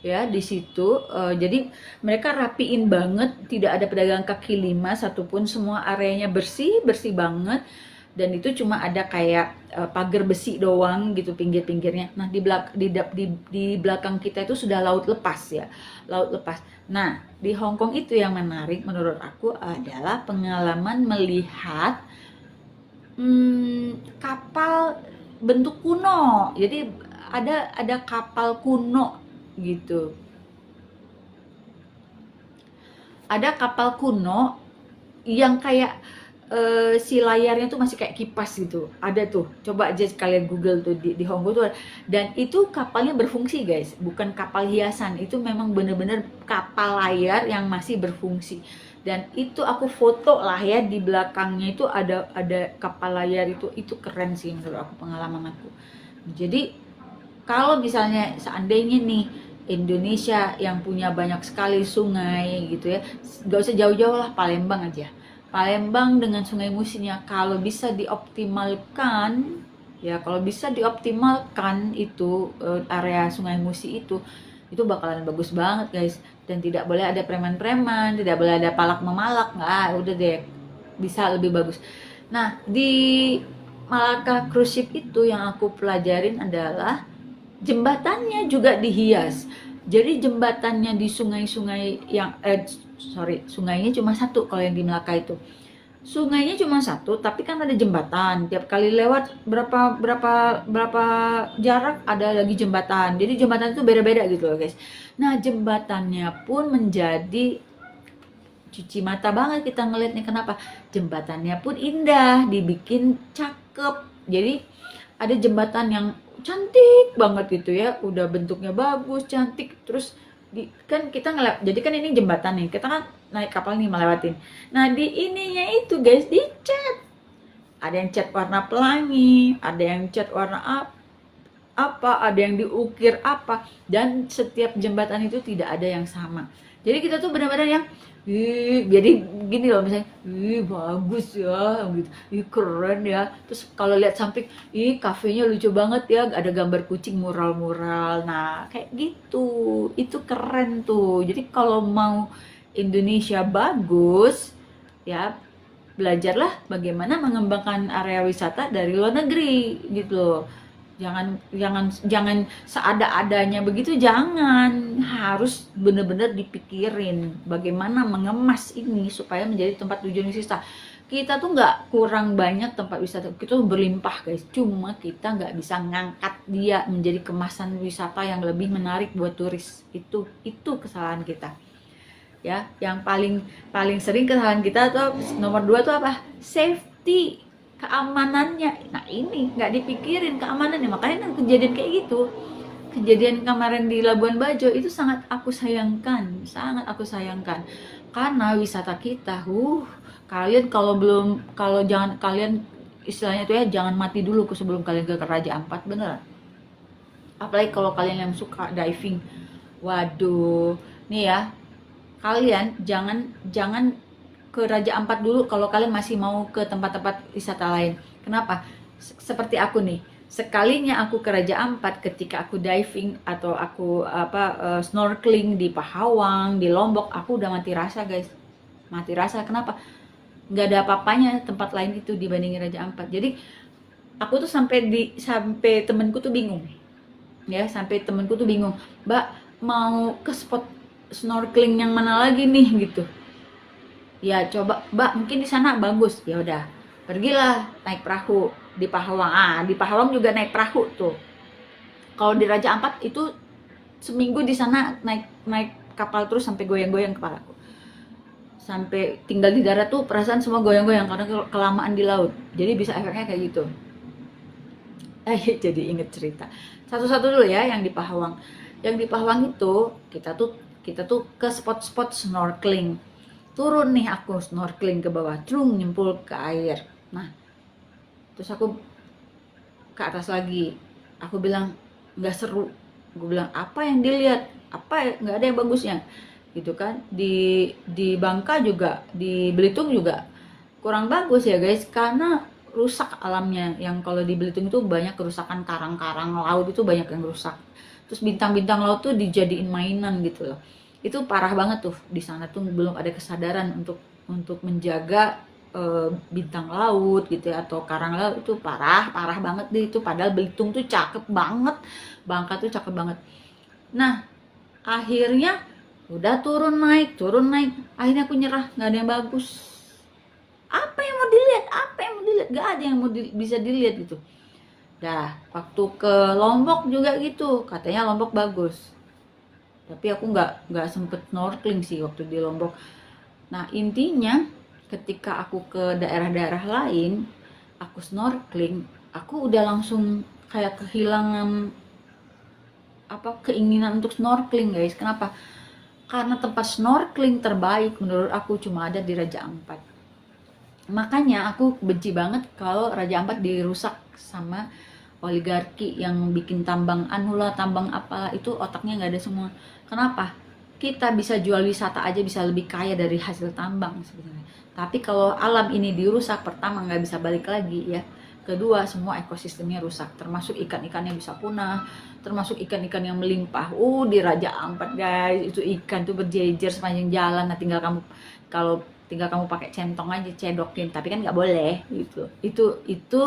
ya di situ. Jadi mereka rapiin banget, tidak ada pedagang kaki lima satupun, semua areanya bersih banget. Dan itu cuma ada kayak pagar besi doang gitu pinggir-pinggirnya. Nah, di belakang kita itu sudah laut lepas ya, laut lepas. Nah, di Hong Kong itu yang menarik menurut aku adalah pengalaman melihat kapal bentuk kuno. Jadi ada kapal kuno gitu. Ada kapal kuno yang kayak si layarnya tuh masih kayak kipas gitu. Ada tuh, coba aja kalian Google tuh di Hong Kong tuh. Dan itu kapalnya berfungsi guys, bukan kapal hiasan. Itu memang bener-bener kapal layar yang masih berfungsi. Dan itu aku foto lah ya, di belakangnya itu ada kapal layar itu keren sih menurut aku, pengalaman aku. Jadi kalau misalnya seandainya nih Indonesia yang punya banyak sekali sungai gitu ya, gak usah jauh-jauh lah, Palembang aja. Palembang dengan Sungai Musinya kalau bisa dioptimalkan ya, itu area Sungai Musi itu bakalan bagus banget guys. Dan tidak boleh ada preman-preman, tidak boleh ada palak memalak, nggak, udah deh, bisa lebih bagus. Nah, di Malacca Cruise Ship itu yang aku pelajarin adalah jembatannya juga dihias. Jadi jembatannya di sungai-sungai yang sungainya cuma satu kalau yang di Melaka itu. Sungainya cuma satu, tapi kan ada jembatan. Tiap kali lewat berapa jarak ada lagi jembatan. Jadi jembatan itu beda-beda gitu loh guys. Nah, jembatannya pun menjadi cuci mata banget kita ngeliatnya. Kenapa? Jembatannya pun indah, dibikin cakep. Jadi ada jembatan yang cantik banget gitu ya, udah bentuknya bagus, cantik. Terus kan kita jadi kan ini jembatan nih, kita kan naik kapal nih melewatin. Nah, di ininya itu guys dicat, ada yang cat warna pelangi, ada yang cat warna apa, ada yang diukir apa, dan setiap jembatan itu tidak ada yang sama. Jadi kita tuh benar-benar yang jadi gini loh, misalnya bagus ya gitu, keren ya. Terus kalau lihat samping, kafenya lucu banget ya, ada gambar kucing, mural-mural. Nah, kayak gitu, itu keren tuh. Jadi kalau mau Indonesia bagus ya, belajarlah bagaimana mengembangkan area wisata dari luar negeri gitu loh. Jangan seada-adanya begitu, jangan. Harus benar-benar dipikirin bagaimana mengemas ini supaya menjadi tempat tujuan wisata. Kita tuh nggak kurang banyak tempat wisata, kita tuh berlimpah guys, cuma kita nggak bisa ngangkat dia menjadi kemasan wisata yang lebih menarik buat turis. Itu kesalahan kita ya. Yang paling sering kesalahan kita tuh nomor 2 tuh apa? Safety, keamanannya. Nah ini nggak dipikirin keamanannya, makanya kan kejadian kayak gitu. Kejadian kemarin di Labuan Bajo itu sangat aku sayangkan, karena wisata kita, kalian jangan kalian istilahnya tuh ya, jangan mati dulu sebelum kalian ke Raja Ampat, bener. Apalagi kalau kalian yang suka diving, waduh, nih ya, kalian jangan ke Raja Ampat dulu kalau kalian masih mau ke tempat-tempat wisata lain. Kenapa? Seperti aku nih, sekalinya aku ke Raja Ampat ketika aku diving atau aku snorkeling di Pahawang, di Lombok, aku udah mati rasa guys, mati rasa. Kenapa? Nggak ada apa-apanya tempat lain itu dibandingin Raja Ampat. Jadi aku tuh sampai temenku tuh bingung ya, Mbak mau ke spot snorkeling yang mana lagi nih gitu ya, coba Mbak mungkin di sana bagus. Ya udah, pergilah naik perahu di Pahawang. Di Pahawang juga naik perahu tuh. Kalau di Raja Ampat itu seminggu di sana naik kapal terus sampai goyang-goyang kepalaku. Sampai tinggal di darat tuh perasaan semua goyang-goyang karena kelamaan di laut. Jadi bisa efeknya kayak gitu. Jadi inget cerita. Satu-satu dulu ya yang di Pahawang. Yang di Pahawang itu kita tuh ke spot-spot snorkeling. Turun nih aku snorkeling ke bawah, nyempul ke air. Nah, terus aku ke atas lagi. Aku bilang nggak seru. Gue bilang apa yang dilihat? Nggak ada yang bagusnya. Gitu kan. Di Bangka juga, di Belitung juga kurang bagus ya guys, karena rusak alamnya. Yang kalau di Belitung itu banyak kerusakan, karang-karang laut itu banyak yang rusak. Terus bintang-bintang laut tuh dijadiin mainan gitu loh. Itu parah banget tuh. Di sana tuh belum ada kesadaran untuk menjaga bintang laut gitu ya, atau karang laut. Itu parah banget deh itu. Padahal Belitung tuh cakep banget, Bangka tuh cakep banget. Nah akhirnya udah turun naik, akhirnya aku nyerah, nggak ada yang bagus. Apa yang mau dilihat, nggak ada yang bisa dilihat gitu. Dah waktu ke Lombok juga gitu, katanya Lombok bagus, tapi aku nggak sempet snorkeling sih waktu di Lombok. Nah intinya ketika aku ke daerah-daerah lain, aku snorkeling, aku udah langsung kayak kehilangan keinginan untuk snorkeling guys. Kenapa? Karena tempat snorkeling terbaik menurut aku cuma ada di Raja Ampat. Makanya aku benci banget kalau Raja Ampat dirusak sama oligarki yang bikin tambang tambang apalah, itu otaknya nggak ada semua. Kenapa? Kita bisa jual wisata aja bisa lebih kaya dari hasil tambang sebenarnya. Tapi kalau alam ini dirusak, pertama nggak bisa balik lagi ya. Kedua, semua ekosistemnya rusak, termasuk ikan-ikan yang bisa punah, termasuk ikan-ikan yang melimpah. Di Raja Ampat guys, itu ikan tuh berjejer sepanjang jalan. Nah tinggal kamu pakai centong aja cedokin, tapi kan nggak boleh gitu. Itu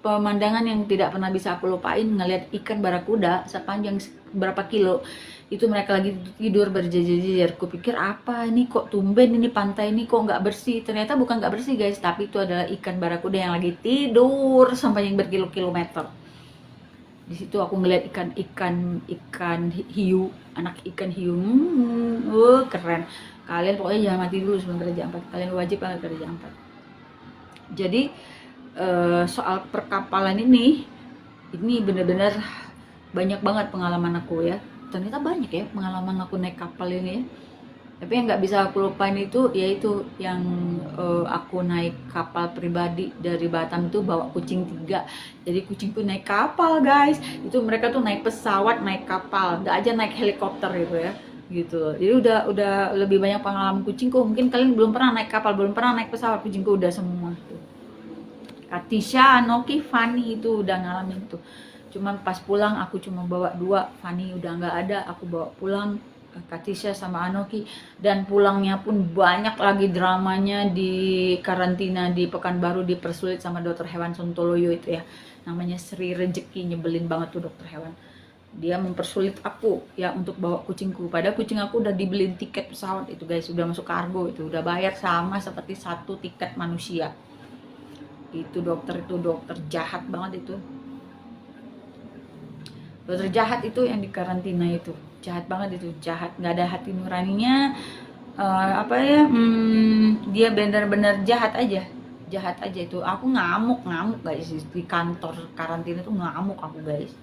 pemandangan yang tidak pernah bisa aku lupain, ngeliat ikan barakuda sepanjang berapa kilo. Itu mereka lagi tidur berjejer-jejer. Kupikir apa ini, kok tumben ini pantai ini kok nggak bersih. Ternyata bukan nggak bersih guys, tapi itu adalah ikan barakuda yang lagi tidur sampai yang berkilo-kilometer. Di situ aku ngeliat ikan hiu, anak ikan hiu. Keren. Kalian pokoknya jangan mati dulu sebelum ke Raja Ampat. Kalian wajib banget ke Raja Ampat. Jadi soal perkapalan ini bener-bener banyak banget pengalaman aku ya. Ternyata banyak ya pengalaman aku naik kapal ini ya. Tapi yang nggak bisa aku lupain itu yaitu yang aku naik kapal pribadi dari Batam itu bawa kucing 3. Jadi kucingku naik kapal guys. Itu mereka tuh naik pesawat, naik kapal, nggak aja naik helikopter gitu ya. Gitu. Jadi udah lebih banyak pengalaman kucingku. Mungkin kalian belum pernah naik kapal, belum pernah naik pesawat, kucingku udah semua tuh. Katisha, Noki, Fanny itu udah ngalamin tuh. Cuman pas pulang aku cuma bawa 2, Fanny udah nggak ada, aku bawa pulang. Katisha sama Anoki, dan pulangnya pun banyak lagi dramanya di karantina di Pekanbaru, dipersulit sama dokter hewan Sontoloyo itu ya, namanya Sri Rejeki. Nyebelin banget tuh dokter hewan, dia mempersulit aku ya untuk bawa kucingku, padahal kucing aku udah dibeliin tiket pesawat itu guys, udah masuk kargo, itu udah bayar sama seperti satu tiket manusia. Itu dokter jahat banget itu, dokter jahat itu yang di karantina itu, jahat banget itu, jahat, nggak ada hati nuraninya. Apa ya, dia benar-benar jahat aja itu. Aku ngamuk guys di kantor karantina tuh, ngamuk aku guys,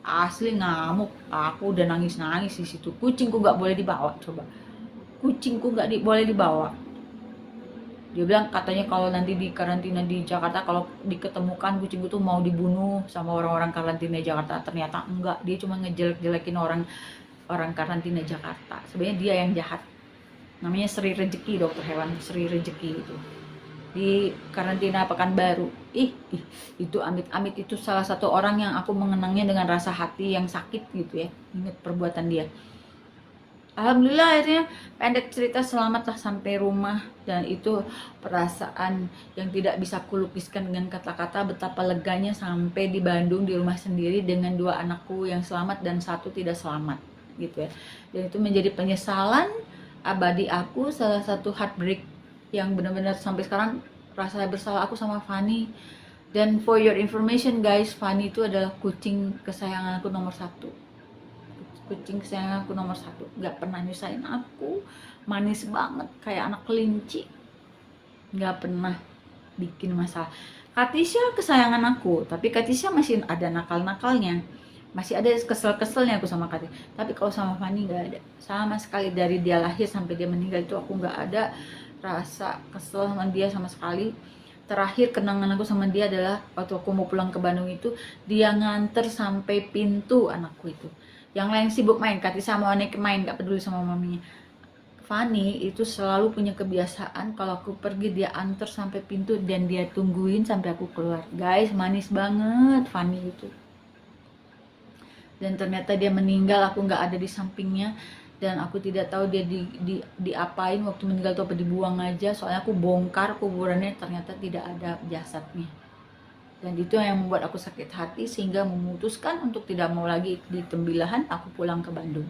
asli ngamuk. Aku udah nangis di situ. Kucingku nggak boleh dibawa, coba kucingku nggak boleh dibawa. Dia bilang katanya kalau nanti di karantina di Jakarta, kalau diketemukan kucingku tuh mau dibunuh sama orang-orang karantina Jakarta. Ternyata enggak, dia cuma ngejelek-jelekin orang karantina Jakarta. Sebenarnya dia yang jahat. Namanya Sri Rejeki, dokter hewan Sri Rejeki itu. Di karantina Pekanbaru. Itu amit-amit itu salah satu orang yang aku mengenangnya dengan rasa hati yang sakit gitu ya. Ingat perbuatan dia. Alhamdulillah akhirnya pendek cerita selamatlah sampai rumah, dan itu perasaan yang tidak bisa kulukiskan dengan kata-kata betapa leganya sampai di Bandung di rumah sendiri dengan 2 anakku yang selamat dan 1 tidak selamat gitu ya. Dan itu menjadi penyesalan abadi aku, salah satu heartbreak yang benar-benar sampai sekarang rasa bersalah aku sama Fanny. Dan for your information guys, Fanny itu adalah kucing kesayangan aku nomor 1. Kucing kesayangan aku nomor 1, nggak pernah nyusahin aku, manis banget kayak anak kelinci, nggak pernah bikin masalah. Katisha kesayangan aku, tapi Katisha masih ada nakal-nakalnya, masih ada kesel-keselnya aku sama Katisha. Tapi kalau sama Fanny nggak ada sama sekali. Dari dia lahir sampai dia meninggal itu aku nggak ada rasa kesel sama dia sama sekali. Terakhir kenangan aku sama dia adalah waktu aku mau pulang ke Bandung itu, dia nganter sampai pintu anakku itu. Yang lain sibuk main, Katisha mau naik main, gak peduli sama maminya. Fanny itu selalu punya kebiasaan kalau aku pergi dia antar sampai pintu dan dia tungguin sampai aku keluar. Guys, manis banget Fanny itu. Dan ternyata dia meninggal, aku nggak ada di sampingnya, dan aku tidak tahu dia diapain waktu meninggal atau apa, dibuang aja. Soalnya aku bongkar kuburannya, ternyata tidak ada jasadnya. Dan itu yang membuat aku sakit hati sehingga memutuskan untuk tidak mau lagi di Tembilahan, aku pulang ke Bandung.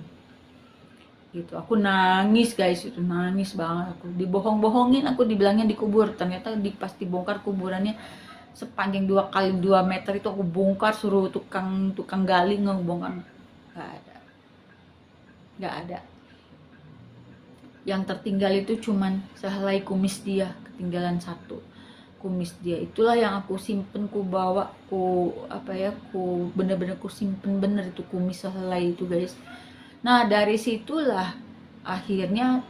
Gitu, aku nangis guys, itu nangis banget aku. Dibohong-bohongin, aku dibilangnya dikubur, ternyata pas dibongkar kuburannya sepanjang 2 kali 2 meter itu aku bongkar, suruh tukang gali ngebongkar. Nggak ada. Yang tertinggal itu cuman sehelai kumis dia, ketinggalan 1 kumis dia. Itulah yang aku simpen, ku bawa, ku bener-bener ku simpen bener itu kumis sehelai itu guys. Nah dari situlah akhirnya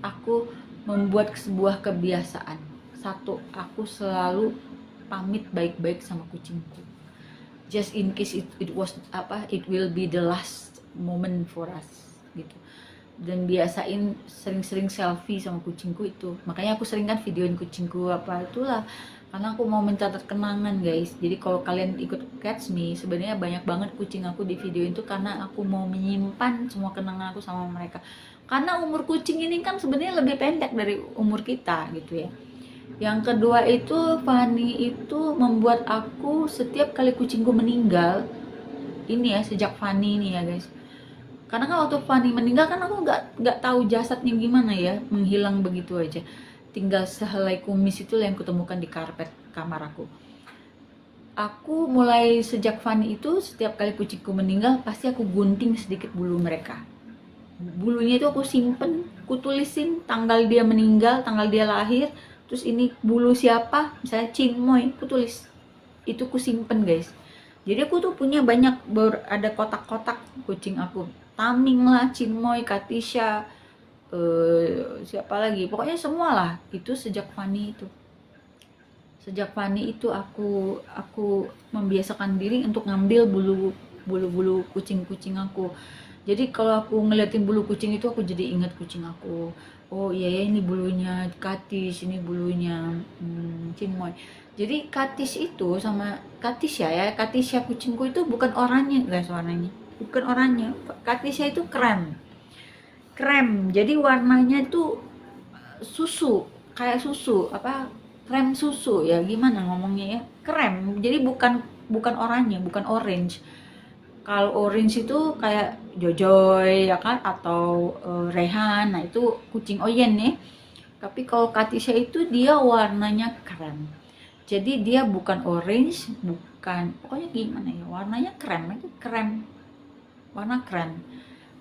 aku membuat sebuah kebiasaan. 1, aku selalu pamit baik-baik sama kucingku, just in case it will be the last moment for us gitu. Dan biasain sering-sering selfie sama kucingku itu, makanya aku sering kan videoin kucingku itulah, karena aku mau mencatat kenangan guys. Jadi kalau kalian ikut Catch Me, sebenarnya banyak banget kucing aku di videoin itu karena aku mau menyimpan semua kenangan aku sama mereka. Karena umur kucing ini kan sebenarnya lebih pendek dari umur kita gitu ya. Yang kedua itu, Fanny itu membuat aku setiap kali kucingku meninggal, ini ya sejak Fanny ini ya guys, karena kan waktu Fanny meninggal kan aku nggak tahu jasadnya gimana ya, menghilang begitu aja, tinggal sehelai kumis itu yang kutemukan di karpet kamar aku. Aku mulai sejak Fanny itu, setiap kali kucingku meninggal pasti aku gunting sedikit bulu mereka. Bulunya itu aku simpen, ku tulisin tanggal dia meninggal, tanggal dia lahir, terus ini bulu siapa, misalnya Chinmoy, ku tulis, itu ku simpen guys. Jadi aku tuh punya banyak, ada kotak-kotak kucing aku, Taming lah, Chinmoy, Katisha, siapa lagi, pokoknya semua lah. Itu sejak Fanny itu aku membiasakan diri untuk ngambil bulu kucing aku. Jadi kalau aku ngeliatin bulu kucing itu, aku jadi ingat kucing aku. Oh iya ya, ini bulunya Katis, ini bulunya Chinmoy. Jadi Katis itu sama Katisha kucingku itu bukan orangnya guys, warnanya bukan orangnya. Katisha itu keren. krem. Jadi warnanya itu susu, kayak susu, apa, krem susu ya, gimana ngomongnya ya, krem. Jadi bukan bukan oranye, bukan orange. Kalau orange itu kayak Jojoy ya kan, atau Rehan, nah itu kucing Oyen ya. Tapi kalau Katisha itu dia warnanya krem. Jadi dia bukan orange, bukan, pokoknya gimana ya, warnanya krem, itu krem, warna krem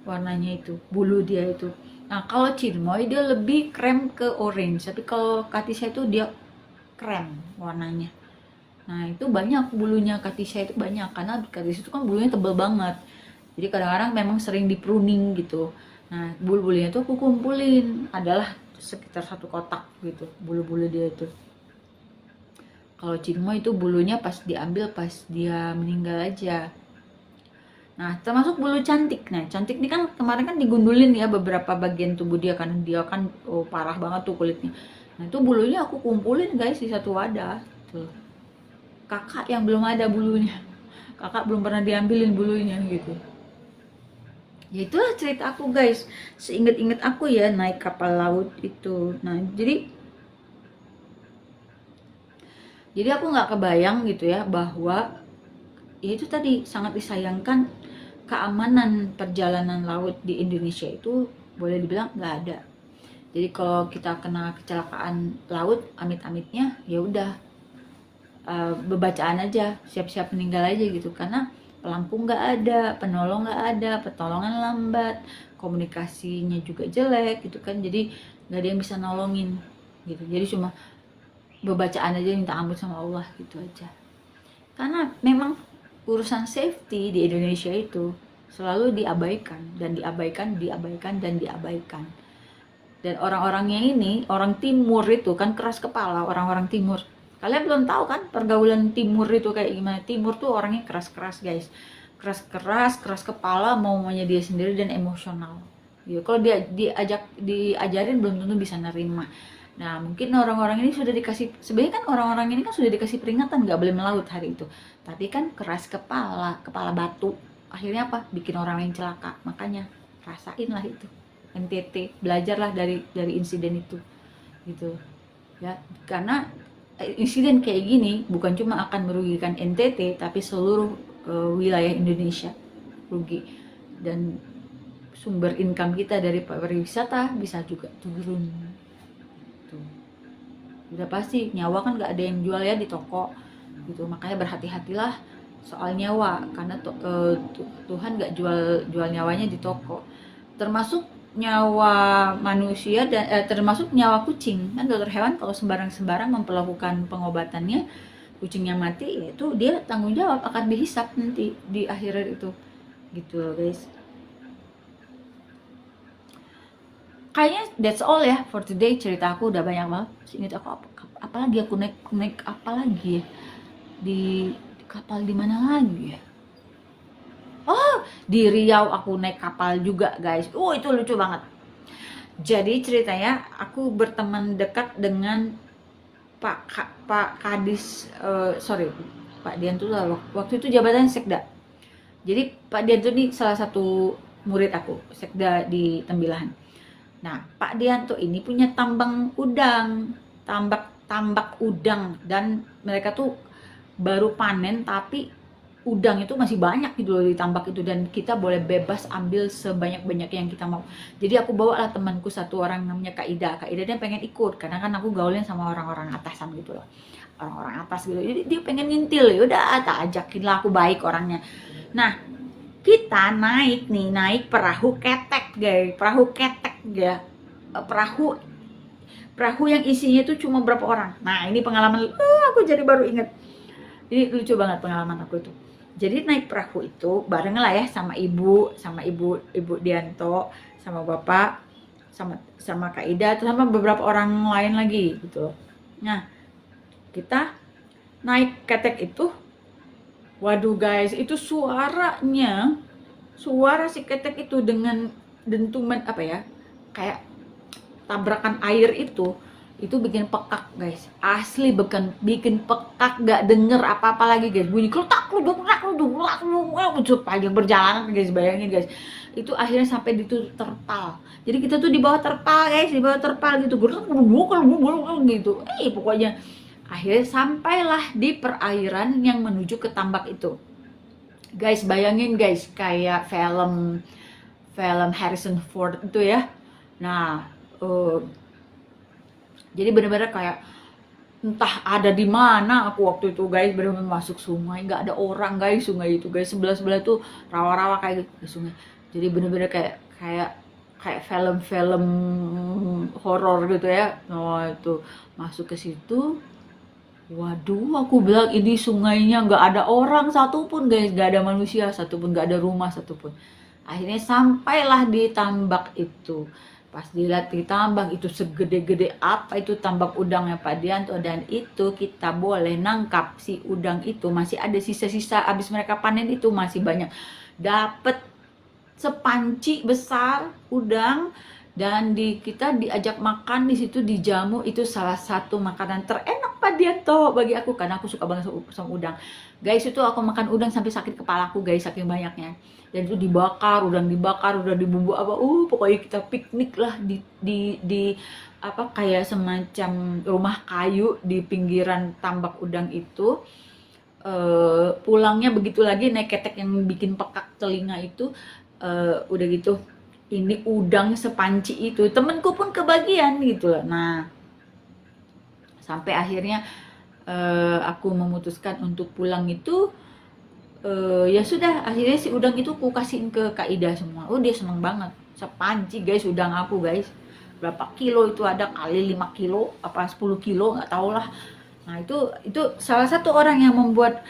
warnanya itu, bulu dia itu. Nah kalau Chinmoy dia lebih krem ke orange, tapi kalau Katisha itu dia krem warnanya. Nah itu banyak bulunya Katisha itu, banyak karena Katisha itu kan bulunya tebal banget. Jadi kadang-kadang memang sering di pruning gitu. Nah bulu-bulunya itu aku kumpulin, adalah sekitar 1 kotak gitu bulu-bulu dia itu. Kalau Chinmoy itu bulunya pas diambil pas dia meninggal aja. Nah, termasuk bulu cantik. Nah, cantik ini kan kemarin kan digundulin ya beberapa bagian tubuh dia, kan dia kan parah banget tuh kulitnya. Nah, itu bulunya aku kumpulin guys di satu wadah. Tuh. Kakak yang belum ada bulunya. Kakak belum pernah diambilin bulunya gitu. Ya itulah cerita aku guys. Seinget-inget aku ya naik kapal laut itu. Nah, jadi aku nggak kebayang gitu ya bahwa ya itu tadi sangat disayangkan, keamanan perjalanan laut di Indonesia itu boleh dibilang nggak ada. Jadi kalau kita kena kecelakaan laut, amit-amitnya ya udah, bebacaan aja, siap-siap meninggal aja gitu, karena pelampung nggak ada, penolong nggak ada, pertolongan lambat, komunikasinya juga jelek gitu kan, jadi nggak ada yang bisa nolongin gitu. Jadi cuma bebacaan aja, minta ampun sama Allah gitu aja. Karena memang urusan safety di Indonesia itu selalu diabaikan dan diabaikan, diabaikan dan diabaikan. Dan orang-orangnya ini, orang timur itu kan keras kepala, orang-orang timur. Kalian belum tahu kan pergaulan timur itu kayak gimana? Timur tuh orangnya keras-keras, guys. Keras-keras, keras kepala, maunya dia sendiri dan emosional. Ya, kalau dia diajarin belum tentu bisa nerima. Nah, mungkin orang-orang ini sudah dikasih, sebenarnya kan orang-orang ini kan sudah dikasih peringatan nggak boleh melaut hari itu. Tapi kan keras kepala, kepala batu. Akhirnya apa? Bikin orang lain celaka. Makanya rasain lah itu. NTT, belajarlah dari insiden itu. Gitu. Ya, karena insiden kayak gini bukan cuma akan merugikan NTT, tapi seluruh wilayah Indonesia rugi. Dan sumber income kita dari pariwisata bisa juga turun. Udah pasti nyawa kan nggak ada yang jual ya di toko gitu, makanya berhati-hatilah soal nyawa, karena Tuhan nggak jual nyawanya di toko, termasuk nyawa manusia dan termasuk nyawa kucing. Kan dokter hewan kalau sembarang memperlakukan pengobatannya, kucingnya mati, itu dia tanggung jawab, akan dihisap nanti di akhirat itu gitu loh guys. Kayaknya that's all ya for today. Cerita aku udah banyak banget. Ingat aku apalagi aku naik apa lagi ya, di kapal di mana lagi ya, oh di Riau aku naik kapal juga guys. Itu lucu banget. Jadi ceritanya aku berteman dekat dengan Pak Kadis, sorry Pak Dian tuh waktu itu jabatan Sekda. Jadi Pak Dian tuh nih salah satu murid aku Sekda di Tembilahan. Nah, Pak Dianto ini punya tambang udang, tambak udang, dan mereka tuh baru panen tapi udang itu masih banyak gitu loh di tambak itu, dan kita boleh bebas ambil sebanyak-banyak yang kita mau. Jadi aku bawa lah temanku satu orang namanya Kak Ida. Kak Ida dia pengen ikut karena kan aku gaulnya sama orang-orang atasan gitu loh. Orang-orang atas gitu. Jadi dia pengen ngintil, ya udah tak ajakin lah, aku baik orangnya. Nah, kita naik perahu ketek guys, perahu yang isinya itu cuma berapa orang. Nah ini pengalaman, aku jadi baru inget, ini lucu banget pengalaman aku itu. Jadi naik perahu itu bareng lah ya sama ibu Dianto, sama bapak, sama Kak Ida, terus sama beberapa orang lain lagi gitu. Nah kita naik ketek itu, waduh guys, itu suara si ketek itu dengan dentuman apa ya, kayak tabrakan air itu itu bikin pekak guys, asli bikin pekak, gak denger apa-apa lagi guys, bunyi kletak kluduk panjang perjalanan guys, bayangin guys. Itu akhirnya sampai di terpal, jadi kita tuh di bawah terpal guys, di bawah terpal gitu, gitu. Pokoknya akhirnya sampailah di perairan yang menuju ke tambak itu guys. Bayangin guys, kayak film Harrison Ford itu ya. Nah, jadi benar-benar kayak entah ada di mana aku waktu itu guys, benar-benar masuk sungai, nggak ada orang guys, sungai itu guys, sebelah tuh rawa-rawa kayak gitu sungai. Jadi benar-benar kayak film-film horor gitu ya. Nah itu masuk ke situ, waduh, aku bilang ini sungainya nggak ada orang satupun guys, nggak ada manusia satupun, nggak ada rumah satupun. Akhirnya sampailah di tambak itu. Pas dilihat di tambak itu segede-gede apa itu tambak udangnya Pak Dianto, dan itu kita boleh nangkap si udang itu, masih ada sisa-sisa abis mereka panen itu, masih banyak. Dapet sepanci besar udang, dan kita diajak makan di situ, dijamu. Itu salah satu makanan terenak Pak Dianto bagi aku, karena aku suka banget sama udang guys. Itu aku makan udang sampai sakit kepalaku guys, saking banyaknya. Dan itu dibakar, udang dibakar, udah dibumbu apa, pokoknya kita piknik lah di apa, kayak semacam rumah kayu di pinggiran tambak udang itu. Pulangnya begitu lagi naik ketek yang bikin pekak telinga itu. Udah gitu, ini udang sepanci itu temenku pun kebagian gitu. Nah, sampai akhirnya aku memutuskan untuk pulang itu. Ya sudah, akhirnya si udang itu ku kasihin ke Kak Ida semua. Dia seneng banget, sepanci guys udang aku guys, berapa kilo itu, ada kali 5 kilo apa 10 kilo nggak tau lah. Nah itu salah satu orang yang membuat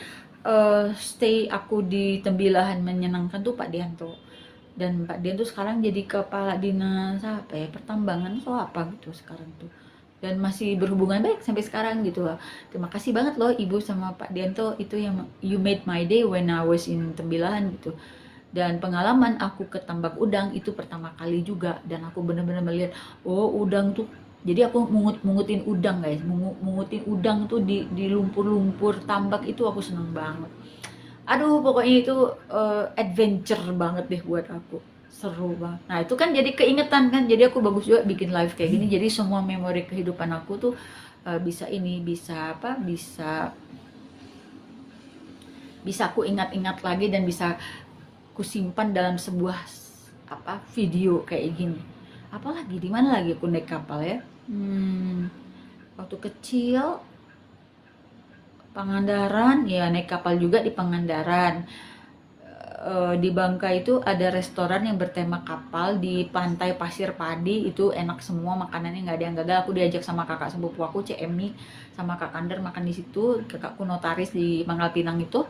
stay aku di Tembilahan menyenangkan tuh Pak Dianto. Dan Pak Dianto sekarang jadi kepala dinas apa ya, pertambangan atau apa gitu sekarang tuh, dan masih berhubungan baik sampai sekarang gitu loh. Terima kasih banget loh Ibu sama Pak Dianto, itu yang you made my day when I was in Tembilahan gitu. Dan pengalaman aku ke tambak udang itu pertama kali juga, dan aku benar-benar melihat udang tuh. Jadi aku mungutin udang guys, mungutin udang tuh di lumpur-lumpur tambak itu, aku seneng banget. Aduh, pokoknya itu adventure banget deh buat aku, seru banget. Nah itu kan jadi keingetan kan, jadi aku bagus juga bikin live kayak gini, jadi semua memori kehidupan aku tuh bisa aku ingat-ingat lagi, dan bisa aku simpan dalam sebuah video kayak gini. Apalagi di mana lagi aku naik kapal ya, waktu kecil Pangandaran ya, naik kapal juga di Pangandaran. Di Bangka itu ada restoran yang bertema kapal di pantai Pasir Padi, itu enak semua makanannya, nggak ada yang gagal. Aku diajak sama kakak sepupu aku CMI sama Kak Kander makan di situ, kakakku notaris di Manggal Pinang itu.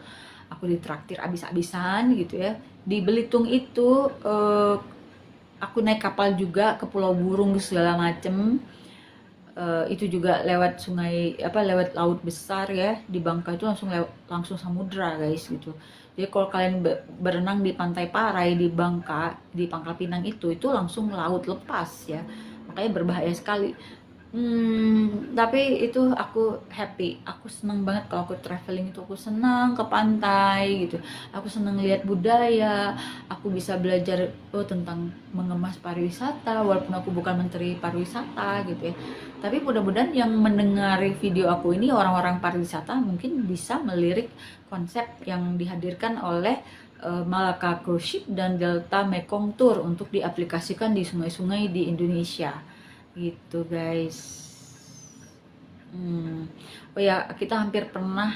Aku ditraktir abis-abisan gitu ya. Di Belitung itu aku naik kapal juga ke Pulau Burung segala macem. Itu juga lewat sungai lewat laut besar ya. Di Bangka itu langsung samudra guys gitu. Jadi kalau kalian berenang di Pantai Parai di Bangka, di Pangkal Pinang itu langsung laut lepas ya, makanya berbahaya sekali. Tapi itu aku happy, aku senang banget kalau aku traveling itu, aku senang ke pantai gitu, aku senang lihat budaya, aku bisa belajar tentang mengemas pariwisata, walaupun aku bukan menteri pariwisata gitu ya. Tapi mudah-mudahan yang mendengar video aku ini orang-orang pariwisata mungkin bisa melirik konsep yang dihadirkan oleh Malaka Cruise Ship dan Delta Mekong Tour untuk diaplikasikan di sungai-sungai di Indonesia gitu guys. Oh ya, kita hampir pernah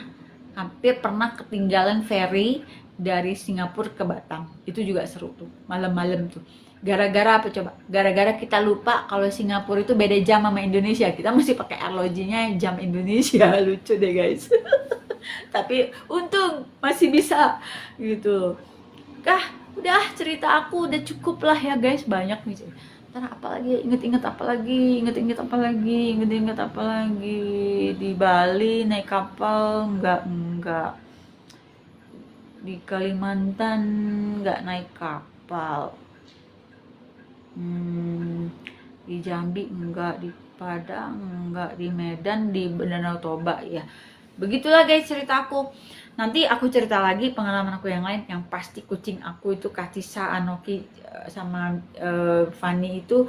ketinggalan ferry dari Singapura ke Batam. Itu juga seru tuh, malam-malam tuh. Gara-gara apa coba? Gara-gara kita lupa kalau Singapura itu beda jam sama Indonesia. Kita masih pakai Airloginya jam Indonesia. Lucu deh guys. Tapi untung masih bisa gitu. Udah cerita aku udah cukup lah ya guys, banyak nih. Ntar inget-inget apa lagi di Bali naik kapal, enggak di Kalimantan enggak naik kapal, di Jambi enggak, di Padang, enggak, di Medan, di Danau Toba ya. Begitulah guys cerita aku. Nanti aku cerita lagi pengalaman aku yang lain, yang pasti kucing aku itu Katisa, Anoki sama Fanny itu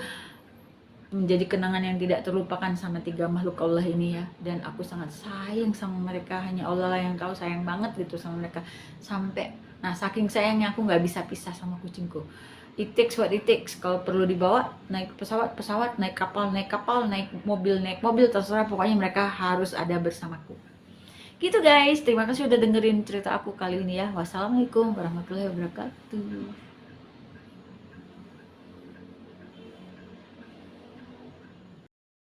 menjadi kenangan yang tidak terlupakan sama 3 makhluk Allah ini ya. Dan aku sangat sayang sama mereka, hanya Allah lah yang tahu, sayang banget gitu sama mereka. Sampai, nah saking sayangnya aku nggak bisa pisah sama kucingku. It takes what it takes. Kalau perlu dibawa, naik pesawat, naik kapal, naik mobil, terserah. Pokoknya mereka harus ada bersamaku. Gitu guys, terima kasih udah dengerin cerita aku kali ini ya. Wassalamualaikum warahmatullahi wabarakatuh.